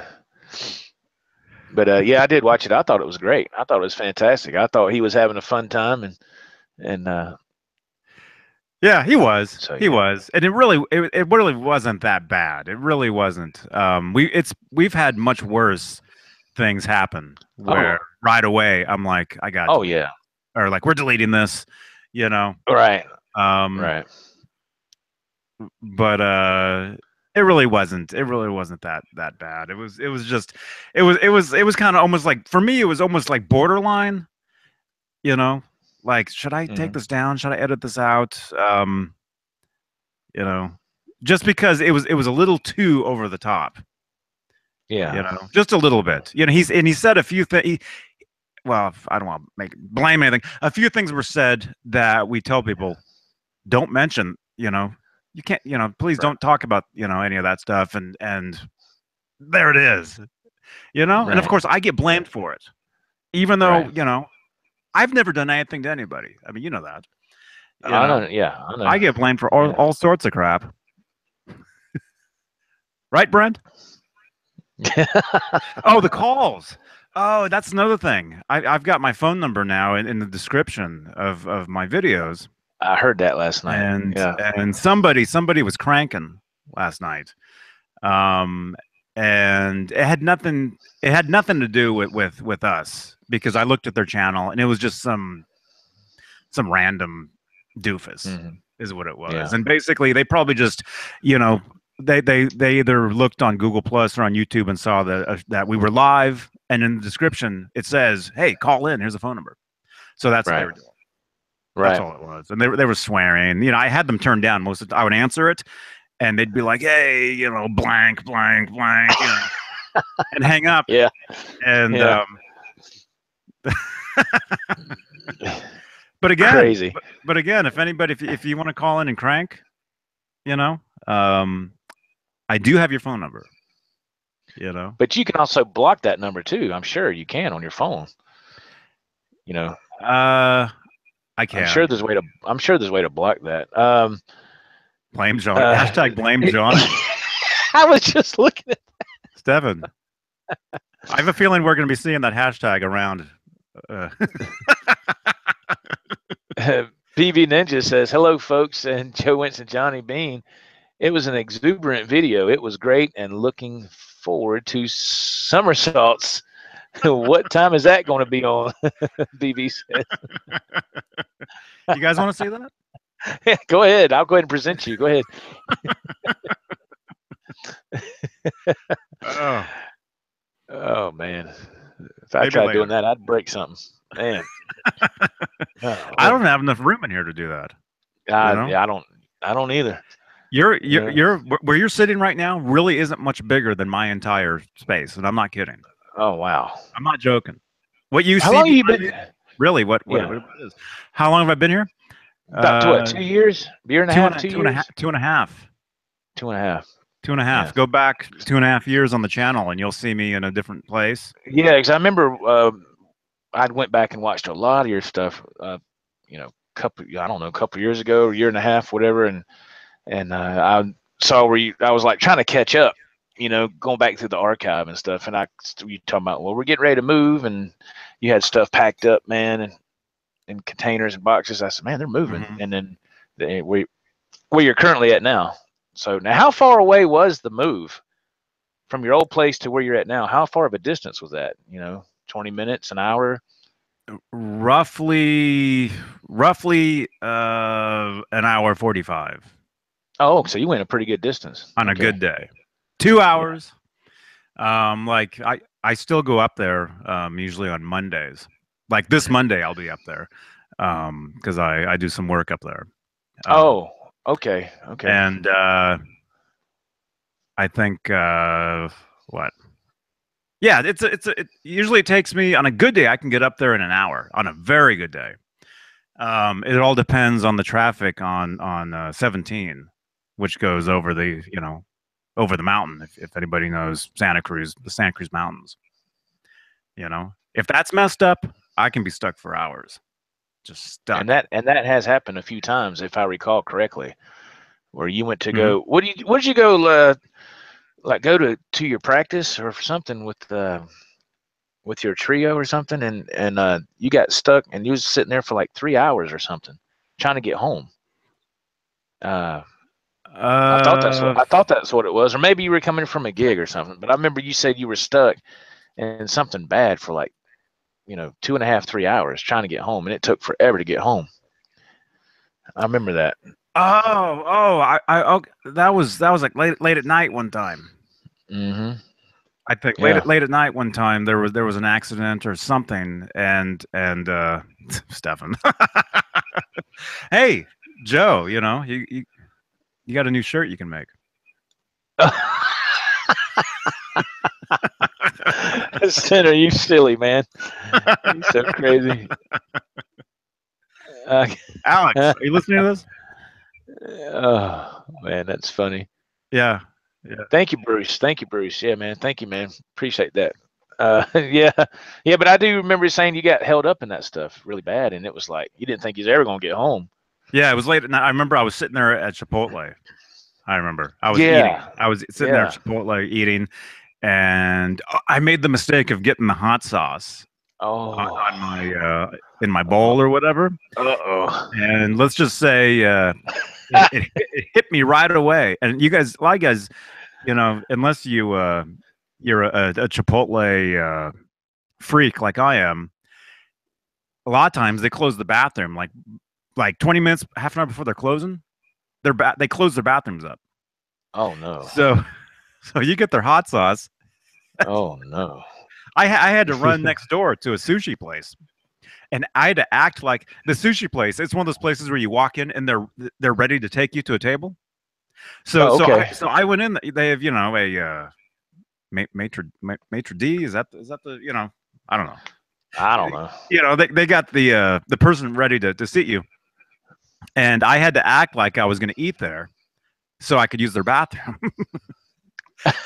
But yeah, I did watch it. I thought it was great. I thought it was fantastic. I thought he was having a fun time, and yeah, he was. So, he yeah. was, and it really wasn't that bad. It really wasn't. We've had much worse things happen where right away I'm like, I got. Oh yeah. Or like, we're deleting this, Right. Right. But it really wasn't. It really wasn't that bad. It was just. It was kind of almost like, for me, it was almost like borderline. Like, should I take this down? Should I edit this out? Just because it was a little too over the top. Yeah. Just a little bit. He said a few things. Well, I don't want to blame anything. A few things were said that we tell people, don't mention. You can't. Please don't talk about any of that stuff. And there it is. And of course I get blamed for it, even though I've never done anything to anybody. I mean, you know that. I know. Yeah, I know. I get blamed for all sorts of crap. Right, Brent? Oh, the calls. Oh, that's another thing. I've got my phone number now in the description of my videos. I heard that last night. And somebody was cranking last night. And it had nothing to do with us, because I looked at their channel and it was just some random doofus is what it was. Yeah. And basically they probably just, they either looked on Google Plus or on YouTube and saw that we were live, and in the description it says, "Hey, call in. Here's the phone number." So that's what they were doing. Right. That's all it was. And they were swearing. I had them turned down most of the time. I would answer it, and they'd be like, "Hey, blank, blank, blank," and hang up. Yeah. And but again, crazy. But again, if anybody, if you want to call in and crank, I do have your phone number. But you can also block that number too. I'm sure you can on your phone. I I'm can. sure there's a way to. I'm sure there's a way to block that. Blame Johnny. Hashtag blame Johnny. I was just looking at Stefan, I have a feeling we're going to be seeing that hashtag around. PV Ninja says, "Hello, folks, and Joe Wentz and Johnny Beane. It was an exuberant video. It was great, and looking forward to somersaults. What time is that going to be on?" BB says. You guys want to see that? Go ahead. I'll go ahead and present you. Go ahead. Oh man. If I tried doing that, I'd break something. Man. I don't have enough room in here to do that. Yeah, I don't either. You're where you're sitting right now really isn't much bigger than my entire space, and I'm not kidding. Oh wow. I'm not joking. What you How see? long have you been? Really? What it is? How long have I been here? About what? 2 years? Year and a half? 2 years? 2 and a half. 2 and a half. 2.5. Yeah. Go back 2.5 years on the channel, and you'll see me in a different place. Yeah, because I remember I went back and watched a lot of your stuff. You know, couple years ago, a year and a half, whatever, and I saw where I was like trying to catch up. You know, going back through the archive and stuff, and you talking about, well, we're getting ready to move, and you had stuff packed up, man, and in containers and boxes. I said, man, they're moving, and then where you're currently at now. So now, how far away was the move from your old place to where you're at now? How far of a distance was that? 20 minutes, an hour? Roughly an hour 45. Oh, so you went a pretty good distance on a good day. 2 hours. Yeah. Like I still go up there usually on Mondays. Like this Monday, I'll be up there because I do some work up there. Okay. And I think what? Yeah, it usually takes me on a good day. I can get up there in an hour on a very good day. It all depends on the traffic on 17, which goes over the over the mountain. If anybody knows the Santa Cruz Mountains, if that's messed up, I can be stuck for hours, just stuck. And that has happened a few times, if I recall correctly, where you went to go. What did you go? Like go to your practice or something with your trio or something, and you got stuck and you was sitting there for like 3 hours or something trying to get home. I thought that's what it was, or maybe you were coming from a gig or something. But I remember you said you were stuck in something bad for like 2.5, 3 hours trying to get home, and it took forever to get home. I remember that. That was like late at night one time. I think late at night one time there was an accident or something, and Stefan. Hey, Joe, you got a new shirt you can make. Center, you silly man. You're so crazy. Alex, are you listening to this? Oh man, that's funny. Yeah. Thank you, Bruce. Yeah, man. Thank you, man. Appreciate that. Yeah. But I do remember saying you got held up in that stuff really bad, and it was like you didn't think you was ever gonna get home. Yeah, it was late at night. I remember I was sitting there at Chipotle. I remember I was eating. I was sitting there at Chipotle eating, and I made the mistake of getting the hot sauce on my in my bowl or whatever. And let's just say it hit me right away. And you guys, unless you're a Chipotle freak like I am, a lot of times they close the bathroom like 20 minutes, half an hour before they're closing. They close their bathrooms up. Oh no! So you get their hot sauce. Oh no! I had to run next door to a sushi place, and I had to act like the sushi place. It's one of those places where you walk in and they're ready to take you to a table. So I went in. They have a maitre d. Is that the I don't know. I don't know. They got the person ready to seat you, and I had to act like I was going to eat there, so I could use their bathroom.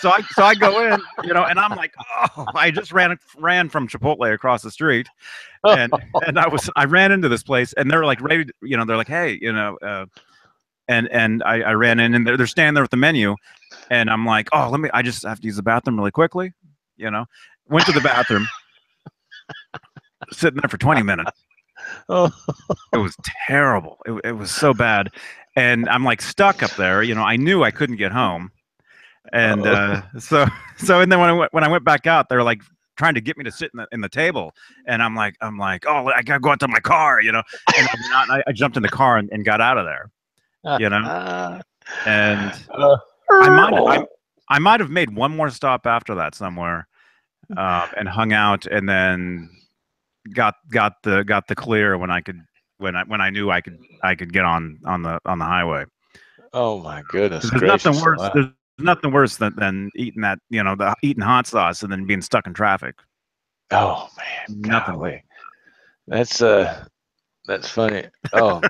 So I go in, and I'm like, oh, I just ran from Chipotle across the street, and I ran into this place, and they're like ready to, they're like, hey, and I ran in, and they're standing there with the menu, and I'm like, oh, I just have to use the bathroom really quickly, went to the bathroom, sitting there for 20 minutes. Oh. It was terrible. It was so bad, and I'm like stuck up there. I knew I couldn't get home, and so and then when I went back out, they're like trying to get me to sit in the table, and I'm like, oh, I gotta go out to my car, and I jumped in the car and got out of there, and I might have made one more stop after that somewhere, and hung out, and then got the clear when I knew I could get on the highway. Oh my goodness There's gracious! nothing worse. Wow. There's nothing worse than eating that, eating hot sauce and then being stuck in traffic. Oh man, Nothing. golly, that's funny. Oh,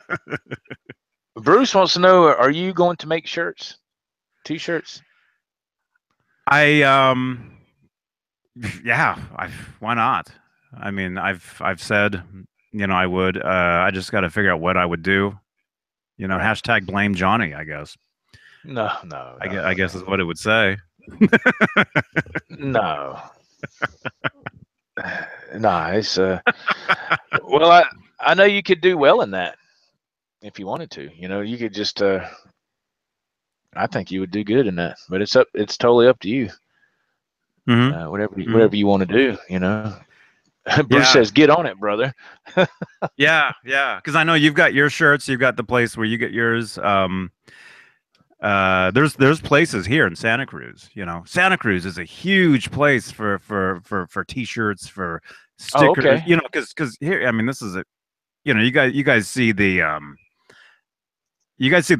Bruce wants to know: are you going to make shirts, T-shirts? Yeah, why not? I mean, I've said, I would. I just got to figure out what I would do. Right. Hashtag blame Johnny, I guess. No. I guess is what it would say. No. No, it's well, I know you could do well in that if you wanted to. You could just I think you would do good in that, but it's totally up to you. Mm-hmm. Whatever you want to do, Bruce says, "Get on it, brother." Yeah, because I know you've got your shirts, you've got the place where you get yours. There's places here in Santa Cruz. Santa Cruz is a huge place for T-shirts, for stickers. Oh, okay. Because here, I mean, this is you guys see the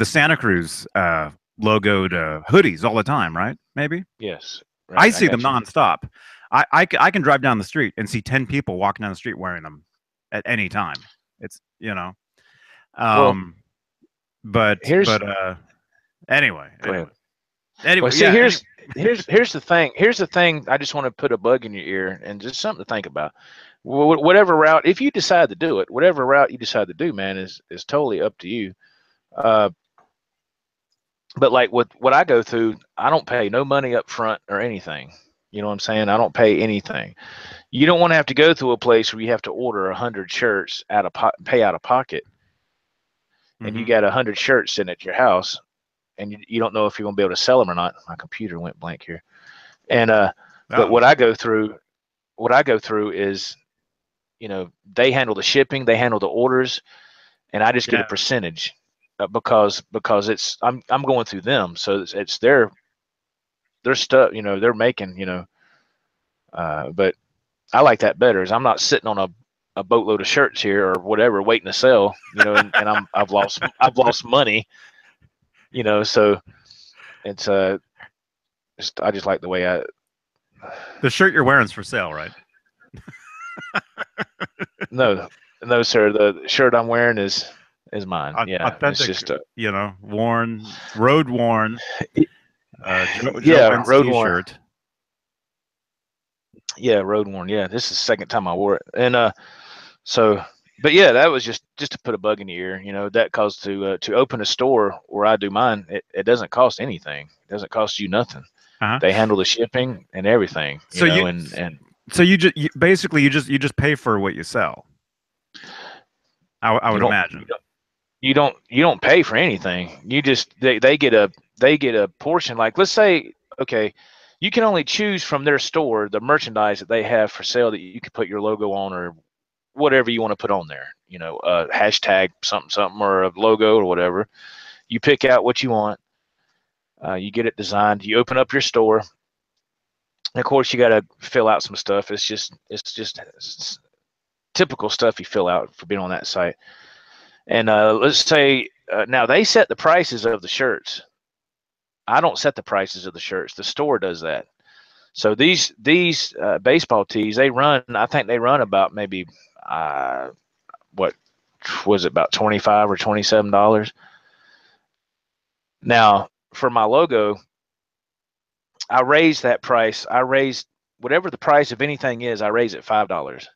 Santa Cruz logoed hoodies all the time, right? Maybe. Yes. I Right, see them got you. nonstop. I can drive down the street and see 10 people walking down the street wearing them at any time. It's Well, but anyway. Go ahead. Anyway, Well, see, yeah. here's the thing. Here's the thing. I just want to put a bug in your ear and just something to think about. Whatever route, if you decide to do it, whatever route you decide to do, man, is totally up to you. But like what I go through, I don't pay no money up front or anything. You know what I'm saying? I don't pay anything. You don't want to have to go through a place where you have to order 100 shirts pay out of pocket, and you got 100 shirts sitting at your house, and you don't know if you're going to be able to sell them or not. My computer went blank here. And but what I go through is, they handle the shipping, they handle the orders, and I just get a percentage because I'm going through them, so it's their stuff. They're making. But I like that better. Is I'm not sitting on a boatload of shirts here or whatever waiting to sell. And I've lost money. So it's I just like the way the shirt you're wearing is for sale, right? No, sir. The shirt I'm wearing is mine. Yeah, authentic, it's just road worn. Yeah, road worn shirt. Yeah, road worn. Yeah, this is the second time I wore it, and so. But yeah, that was just to put a bug in the ear. That costs to open a store where I do mine. It doesn't cost anything. It doesn't cost you nothing. They handle the shipping and everything. So you just pay for what you sell. I would imagine. You don't pay for anything. You just they get a portion. Like, let's say, okay, you can only choose from their store the merchandise that they have for sale that you can put your logo on or whatever you want to put on there. Hashtag something or a logo or whatever. You pick out what you want. You get it designed. You open up your store. And of course, you got to fill out some stuff. It's just typical stuff you fill out for being on that site. And let's say now they set the prices of the shirts. I don't set the prices of the shirts. The store does that. So these baseball tees, I think they run about maybe what was it, about $25 or $27. Now for my logo, I raised that price. I raised whatever the price of anything is. I raise it $5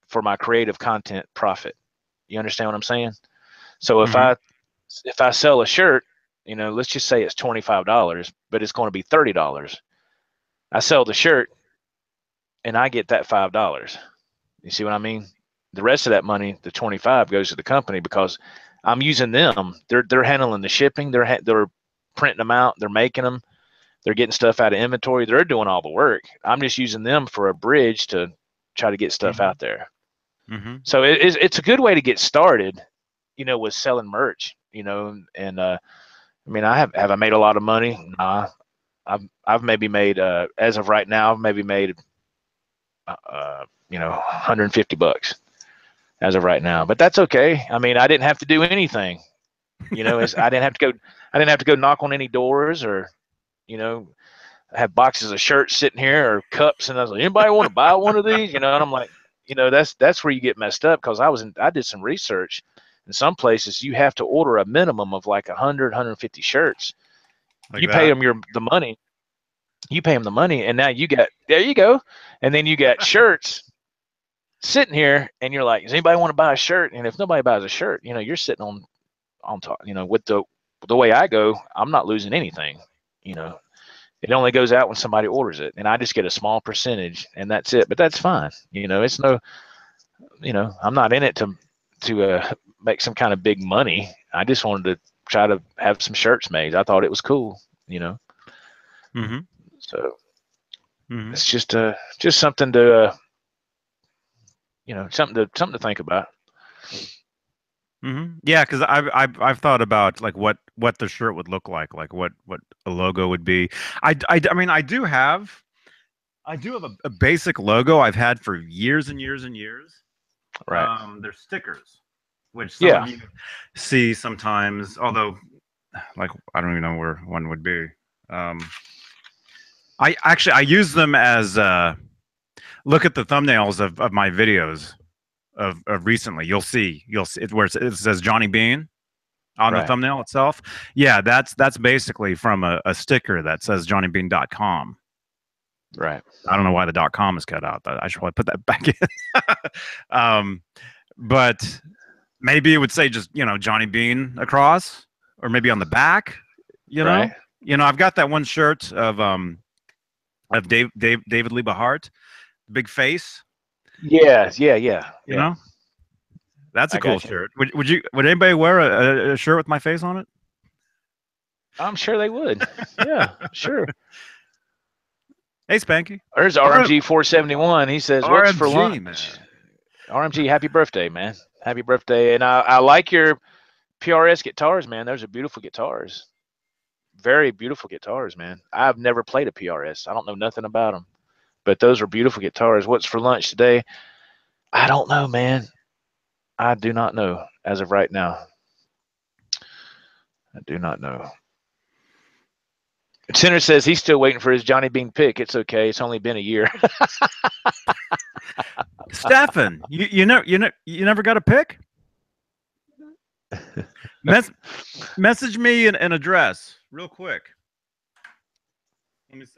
for my creative content profit. You understand what I'm saying? So Mm-hmm. if I sell a shirt, you know, let's just say it's $25, but it's going to be $30. I sell the shirt and I get that $5. You see what I mean? The rest of that money, the 25, goes to the company because I'm using them. They're handling the shipping. They're printing them out. They're making them. They're getting stuff out of inventory. They're doing all the work. I'm just using them for a bridge to try to get stuff Mm-hmm. out there. Mm-hmm. So it's a good way to get started, you know, with selling merch, you know. And I mean, have I made a lot of money? Nah, I've maybe made as of right now, I've maybe made you know, $150 as of right now. But that's okay. I mean, I didn't have to do anything. You know, I didn't have to go knock on any doors or, you know, have boxes of shirts sitting here or cups, and I was like, anybody want to buy one of these? You know, and I'm like, you know, that's where you get messed up because I did some research. In some places, you have to order a minimum of like 100, 150 shirts. Like You pay that. them the money. You pay them the money, and now you got there. You go, and then you got shirts sitting here, and you're like, does anybody want to buy a shirt? And if nobody buys a shirt, you know, you're sitting on top. You know, with the way I go, I'm not losing anything. You know, it only goes out when somebody orders it, and I just get a small percentage, and that's it. But that's fine. You know, it's no, you know, I'm not in it to make some kind of big money. I just wanted to try to have some shirts made. I thought it was cool. You know, Mm-hmm. so Mm-hmm. it's just something to you know, something to think about. Mm-hmm. Yeah, because I've thought about like what the shirt would look like what a logo would be. I mean I do have a basic logo I've had for years and years and years. Right. They're stickers, which some Yeah. of you see sometimes. Although, like I don't even know where one would be. Um, I use them as look at the thumbnails of my videos of recently. You'll see it where it says Johnny Beane on the Right. thumbnail itself. Yeah, that's basically from a sticker that says johnnybean.com. Right. I don't know why the .com is cut out. I should probably put that back in. um, but maybe it would say just Johnny Bean across, or maybe on the back. Right. I've got that one shirt of David Lee Hart, big face. Yeah. Yeah. Yeah. You Yeah. know, that's a I cool got you. shirt. Would anybody wear a shirt with my face on it? I'm sure they would. Yeah. Sure. Hey, Spanky. There's RMG 471. He says, "What's for RMG, lunch?" man. RMG, happy birthday, man. Happy birthday. And I like your PRS guitars, man. Those are beautiful guitars. Very beautiful guitars, man. I've never played a PRS. I don't know nothing about them, but those are beautiful guitars. What's for lunch today? I don't know, man. I do not know as of right now. I do not know. Center says he's still waiting for his Johnny Bean pick. It's okay. It's only been a year. Stefan, you never got a pick? Message me an address real quick.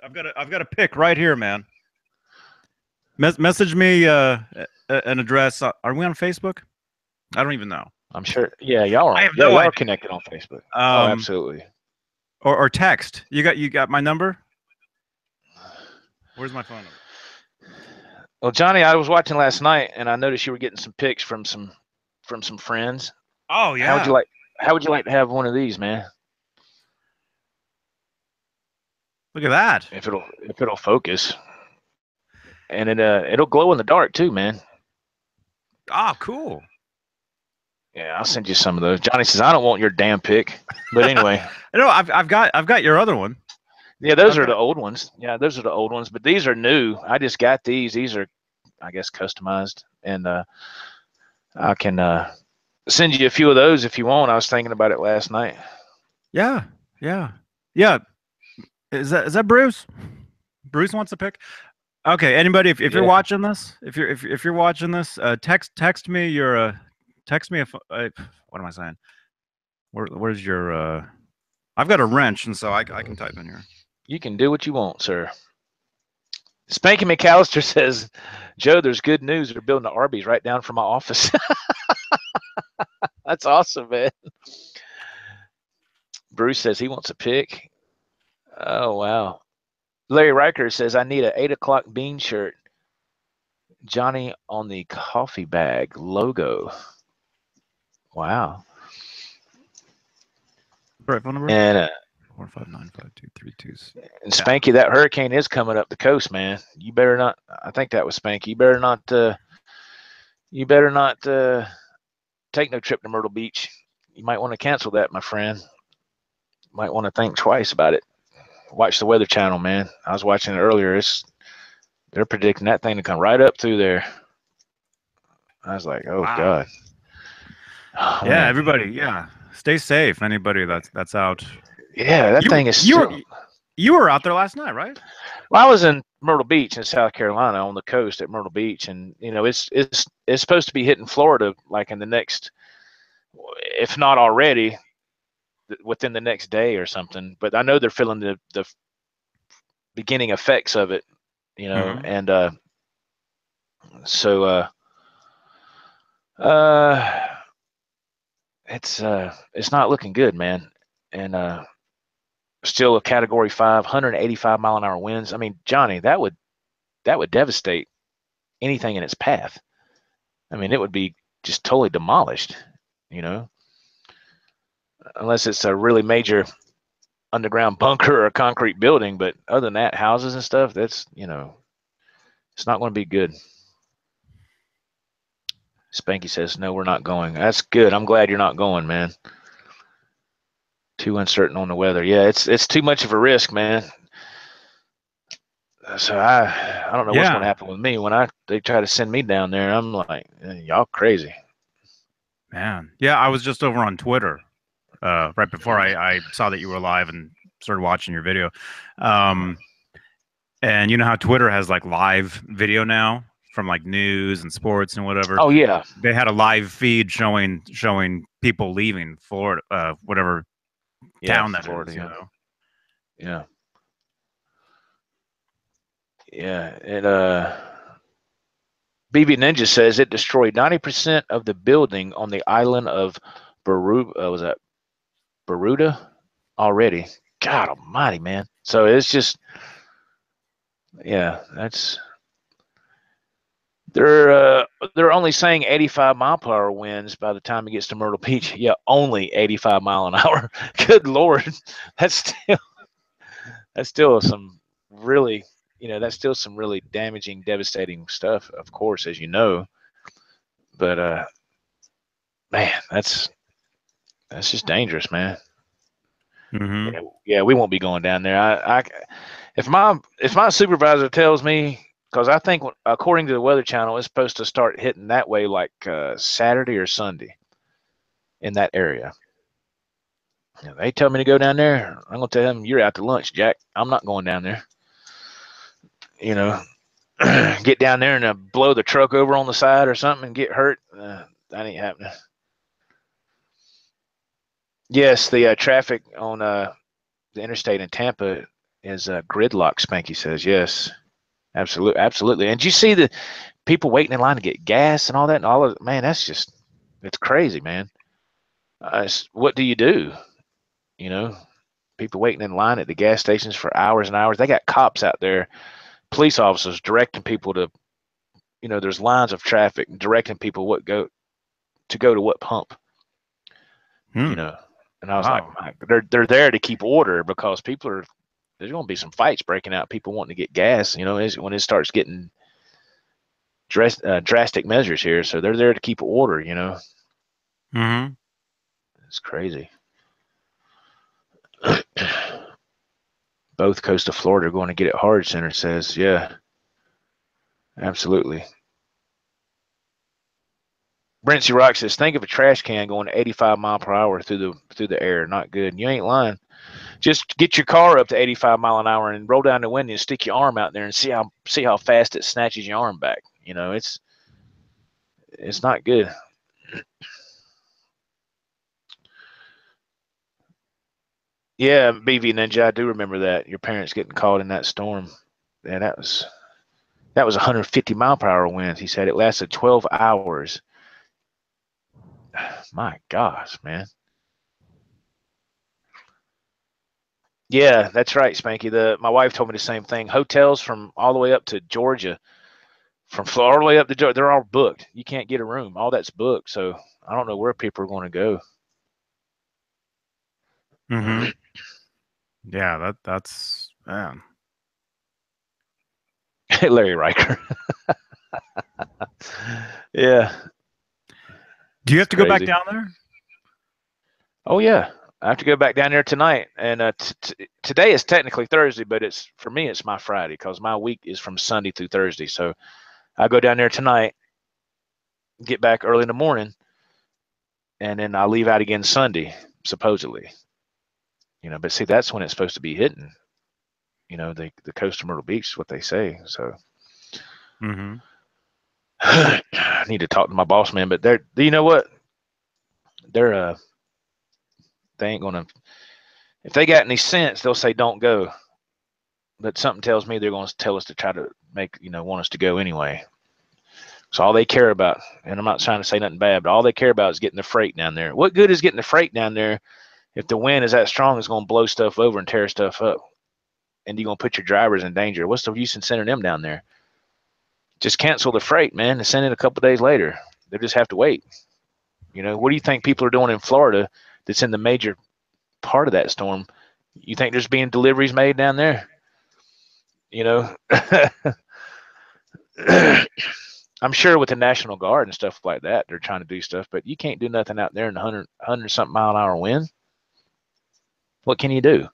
I've got a pick right here, man. Message me an address. Are we on Facebook? I don't even know. I'm sure. Yeah, y'all are. I have Yeah, no y'all are idea. connected on Facebook. Oh, absolutely. Or text. You got my number? Where's my phone number? Well, Johnny, I was watching last night, and I noticed you were getting some pics from some friends. Oh How would yeah. you like? How would you like to have one of these, man? Look at that. If it'll focus, and it'll glow in the dark too, man. Oh, cool. Yeah, I'll send you some of those. Johnny says I don't want your damn pic, but anyway. No, I've got your other one. Yeah, those are the old ones. Yeah, those are the old ones, but these are new. I just got these. These are, I guess, customized, and I can send you a few of those if you want. I was thinking about it last night. Yeah. Is that Bruce? Bruce wants a pick. Okay. Anybody, if you're watching this, if you're watching this, text me your text me what am I saying? Where's your I've got a wrench, and so I can type in here. You can do what you want, sir. Spanky McAllister says, Joe, there's good news. They're building the Arby's right down from my office. That's awesome, man. Bruce says he wants a pick. Oh, wow. Larry Riker says, I need an 8 o'clock Beane shirt. Johnny on the coffee bag logo. Wow. Right phone number? And 4595232. and Spanky, that hurricane is coming up the coast, man. You better not. I think that was Spanky. You better not. Take no trip to Myrtle Beach. You might want to cancel that, my friend. Might want to think twice about it. Watch the Weather Channel, man. I was watching it earlier. They're predicting that thing to come right up through there. I was like, oh, wow. God. Oh, yeah, man. Everybody, yeah. Stay safe. Anybody that's out. Yeah, that thing is. You were out there last night, right? Well, I was in Myrtle Beach in South Carolina on the coast at Myrtle Beach, and it's supposed to be hitting Florida like in the next, if not already, within the next day or something. But I know they're feeling the beginning effects of it, and so it's not looking good, man, and still a Category 5, 185 mile an hour winds. I mean, Johnny, that would devastate anything in its path. I mean, it would be just totally demolished, unless it's a really major underground bunker or a concrete building. But other than that, houses and stuff, that's, it's not going to be good. Spanky says, no, we're not going. That's good. I'm glad you're not going, man. Too uncertain on the weather. Yeah, it's too much of a risk, man. So I don't know what's going to happen with me when they try to send me down there. I'm like, y'all crazy. Man. Yeah, I was just over on Twitter right before I saw that you were live and started watching your video. And you know how Twitter has like live video now from like news and sports and whatever. Oh yeah. They had a live feed showing people leaving Florida, whatever town that Florida is, Yeah. Yeah. And BB Ninja says it destroyed 90% of the building on the island of Barbuda already. God almighty, man. So it's just, yeah, that's, they're only saying 85 mile per hour winds by the time it gets to Myrtle Beach. Yeah, only 85 mile an hour. Good Lord. That's still some really, that's still some really damaging, devastating stuff, of course, as you know. But man, that's just dangerous, man. Mm-hmm. Yeah, we won't be going down there. If my supervisor tells me, because I think according to the Weather Channel, it's supposed to start hitting that way like Saturday or Sunday in that area. They tell me to go down there, I'm gonna tell them you're out to lunch, Jack. I'm not going down there. Get down there and blow the truck over on the side or something and get hurt. That ain't happening. Yes, the traffic on the interstate in Tampa is gridlock. Spanky says yes, absolutely. And you see the people waiting in line to get gas and all that, and all of man, it's crazy, man. What do you do? People waiting in line at the gas stations for hours and hours. They got cops out there, police officers directing people to, there's lines of traffic directing people to go to what pump. And I was like, they're there to keep order because there's going to be some fights breaking out. People wanting to get gas, when it starts getting drastic measures here. So they're there to keep order, Mm-hmm. It's crazy. Both coasts of Florida are going to get it hard, Center says. Yeah, absolutely. Brentsy Rock says, think of a trash can going 85 mile per hour through the air. Not good. And you ain't lying. Just get your car up to 85 mile an hour and roll down the window and stick your arm out there and see how fast it snatches your arm back. It's not good. Yeah, BV Ninja, I do remember that. Your parents getting caught in that storm. Yeah, that was 150-mile-per-hour winds. He said it lasted 12 hours. My gosh, man. Yeah, that's right, Spanky. My wife told me the same thing. Hotels from all the way up to Georgia, from Florida all the way up to Georgia, they're all booked. You can't get a room. All that's booked. So I don't know where people are going to go. Mm-hmm. Yeah, that's man. Larry Riker. Yeah, Do you it's have to go back crazy. down there? Oh yeah, I have to go back down there tonight. And today is technically Thursday, but it's for me it's my Friday because my week is from Sunday through Thursday. So I go down there tonight, get back early in the morning, and then I leave out again Sunday, supposedly. But see, that's when it's supposed to be hitting. The coast of Myrtle Beach is what they say. So Mm-hmm. I need to talk to my boss man, but you know what? They're they ain't gonna. If they got any sense, they'll say don't go. But something tells me they're going to tell us to try to want us to go anyway. So all they care about, and I'm not trying to say nothing bad, but all they care about is getting the freight down there. What good is getting the freight down there if the wind is that strong? It's going to blow stuff over and tear stuff up, and you're going to put your drivers in danger. What's the use in sending them down there? Just cancel the freight, man, and send it a couple days later. They just have to wait. What do you think people are doing in Florida that's in the major part of that storm? You think there's being deliveries made down there? You know, I'm sure with the National Guard and stuff like that, they're trying to do stuff, but you can't do nothing out there in 100 something mile an hour wind. What can you do?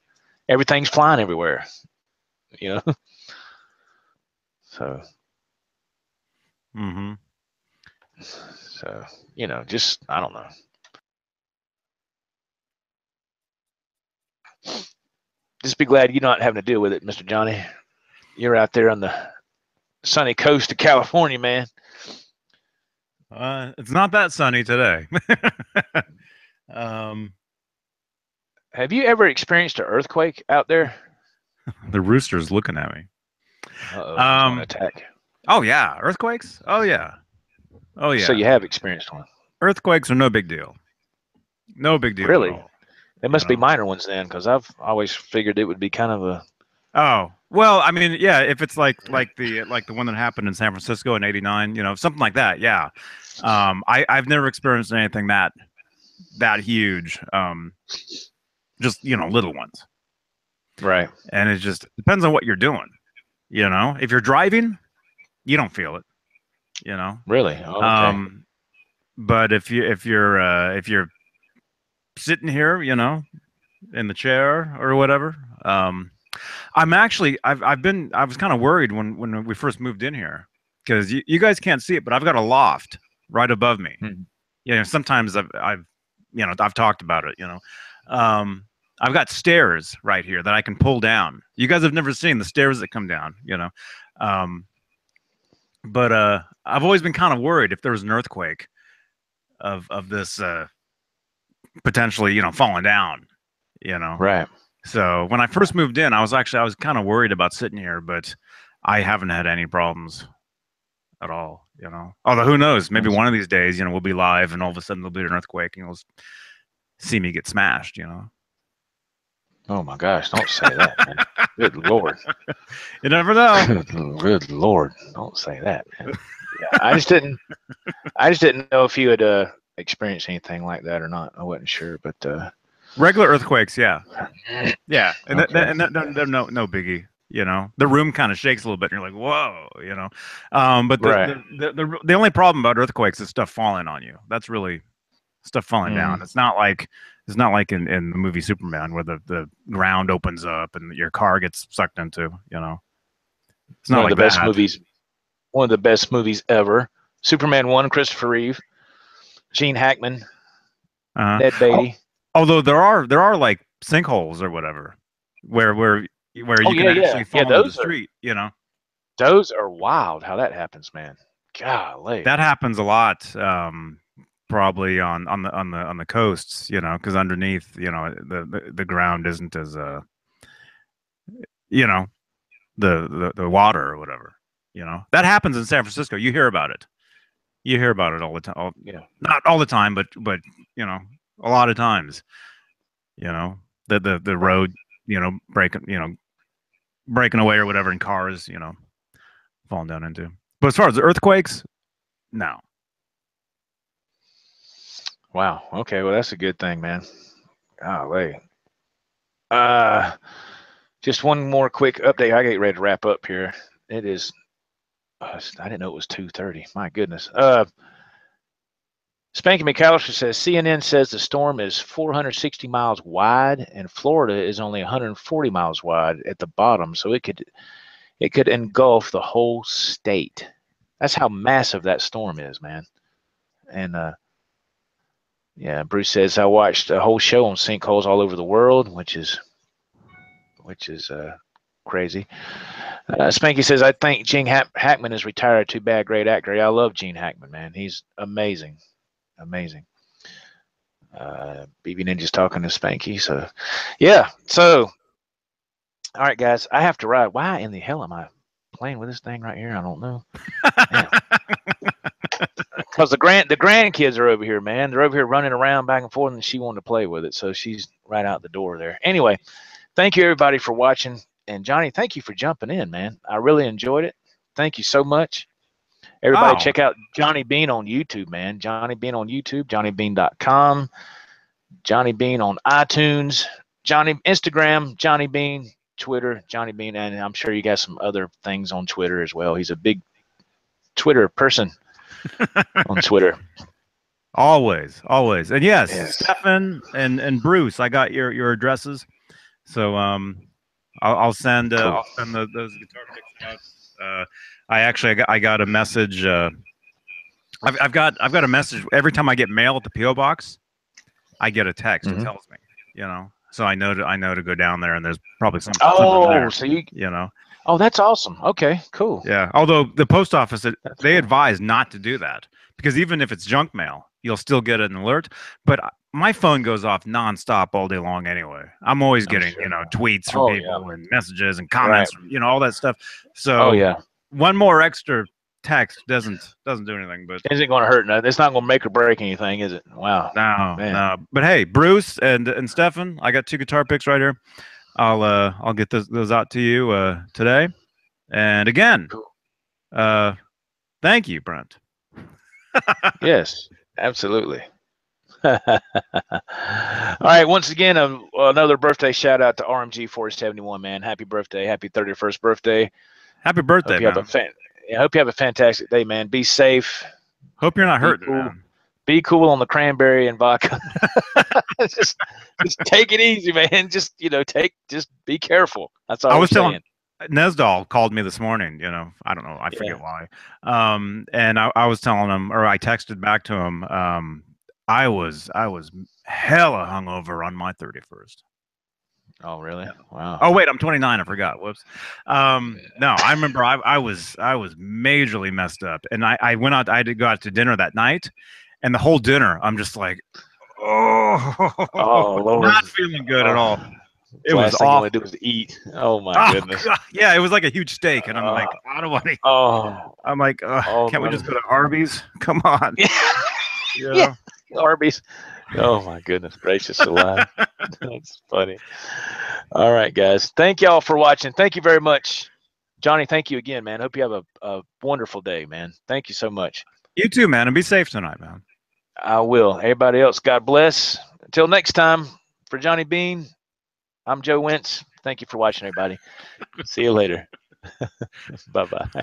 Everything's flying everywhere, you know? So, Mm-hmm. so, just, I don't know. Just be glad you're not having to deal with it, Mr. Johnny. You're out there on the sunny coast of California, man. It's not that sunny today. um, Have you ever experienced an earthquake out there? the rooster's looking at me. Uh-oh, he's going to Um, attack. oh yeah, earthquakes. Oh yeah, oh So yeah. you have experienced one. Earthquakes are no big deal. No big deal at Really? all. They You must be know. minor ones then, because I've always figured it would be kind of a. Oh well, I mean, yeah. If it's like the one that happened in San Francisco in '89, something like that. Yeah. I've never experienced anything that huge. Just little ones, Right. and it just depends on what you're doing. If you're driving, you don't feel it. You know. Really? Oh, okay. Um, but if you're sitting here, in the chair or whatever, I was kind of worried when we first moved in here because you guys can't see it, but I've got a loft right above me. Hmm. Sometimes I've talked about it. I've got stairs right here that I can pull down. You guys have never seen the stairs that come down. Um, but I've always been kind of worried if there was an earthquake of this potentially falling down. Right. So when I first moved in, I was kind of worried about sitting here, but I haven't had any problems at all. Although who knows? Maybe one of these days, we'll be live, and all of a sudden there'll be an earthquake, and you'll see me get smashed. Oh my gosh! Don't say that, man. Good Lord. You never know. Good Lord! Don't say that, man. Yeah, I just didn't. I just didn't know if you had experienced anything like that or not. I wasn't sure, but Regular earthquakes, yeah, yeah, and okay. they're no biggie. The room kind of shakes a little bit, and you're like, whoa, But Right. the only problem about earthquakes is stuff falling on you. That's really stuff falling down. Mm. It's not like in the movie Superman where the ground opens up and your car gets sucked into. It's not One of like the best that. movies. One of the best movies ever. Superman 1, Christopher Reeve, Gene Hackman, Uh, Ned Beatty. Although there are like sinkholes or whatever where Oh you can yeah, yeah, actually yeah. fall into the street. Those are wild. How that happens, man. Golly. That happens a lot. probably on the coasts, you know, because underneath, you know, the ground isn't as you know, the water or whatever. You know, that happens in San Francisco. You hear about it. You hear about it all the time. Yeah. Not all the time, but you know, a lot of times. You know, the road, you know, breaking away or whatever, and cars, you know, falling down into. But as far as the earthquakes, no. Wow. Okay. Well, that's a good thing, man. Golly. Just one more quick update. I get ready to wrap up here. It is. I didn't know it was 2:30. My goodness. Spanky McAllister says CNN says the storm is 460 miles wide, and Florida is only 140 miles wide at the bottom, so it could engulf the whole state. That's how massive that storm is, man. And yeah, Bruce says I watched a whole show on sinkholes all over the world, which is crazy. Spanky says I think Gene Hackman is retired. Too bad, great actor. Yeah, I love Gene Hackman, man. He's amazing, amazing. BB Ninja's talking to Spanky, so yeah. So, all right, guys, I have to ride. Why in the hell am I playing with this thing right here? I don't know. Because the grandkids are over here, man. They're over here running around back and forth, and she wanted to play with it, so she's right out the door there. Anyway, thank you everybody for watching, and Johnny, thank you for jumping in, man. I really enjoyed it. Thank you so much. Everybody, check out Johnny Beane on YouTube, man. Johnny Beane on YouTube, JohnnyBeane.com, Johnny Beane on iTunes, Instagram, Johnny Beane, Twitter, Johnny Beane, and I'm sure you got some other things on Twitter as well. He's a big Twitter person. On Twitter. Always. And yes. Stefan and Bruce, I got your addresses. So I'll send cool. those guitar picks out. I got a message. I've got a message every time I get mail at the PO box. I get a text. It tells me, you know. So I know to go down there, and there's probably something there. So you know. Oh, that's awesome. Okay, cool. Yeah. Although the post office, they advise not to do that, because even if it's junk mail, you'll still get an alert. But my phone goes off nonstop all day long anyway. I'm always getting, you know, tweets from people and messages and comments, you know, all that stuff. So one more extra text doesn't do anything. But isn't going to hurt nothing. It's not going to make or break anything, is it? Wow. No. But hey, Bruce and Stefan, I got 2 guitar picks right here. I'll get those out to you today. And again, thank you, Brent. Yes, absolutely. All right, once again, another birthday shout out to RMG 471, man. Happy birthday, happy 31st birthday. Happy birthday, man. I hope you have a fantastic day, man. Be safe. Hope you're not hurting, cool. Man. Be cool on the cranberry and vodka. just take it easy, man. Just be careful. That's all I was saying. Nesdal called me this morning. You know, I don't know. I forget why. And I was telling him, or I texted back to him. I was hella hungover on my 31st. Oh, really? Wow. Oh, wait, I'm 29. I forgot. Whoops. No, I remember I was majorly messed up, and I went out. I had to go out to dinner that night. And the whole dinner, I'm just like, Lord. Not feeling good at all. It was awful. All I do was eat. Oh my goodness. God. Yeah, it was like a huge steak, and I'm like, how do I? I'm like, can't we just go to Arby's? Come on. Yeah, Arby's. Oh my goodness gracious alive. That's funny. All right, guys. Thank y'all for watching. Thank you very much, Johnny. Thank you again, man. Hope you have a wonderful day, man. Thank you so much. You too, man, and be safe tonight, man. I will. Everybody else, God bless. Until next time, for Johnny Beane, I'm Joe Wentz. Thank you for watching, everybody. See you later. Bye-bye.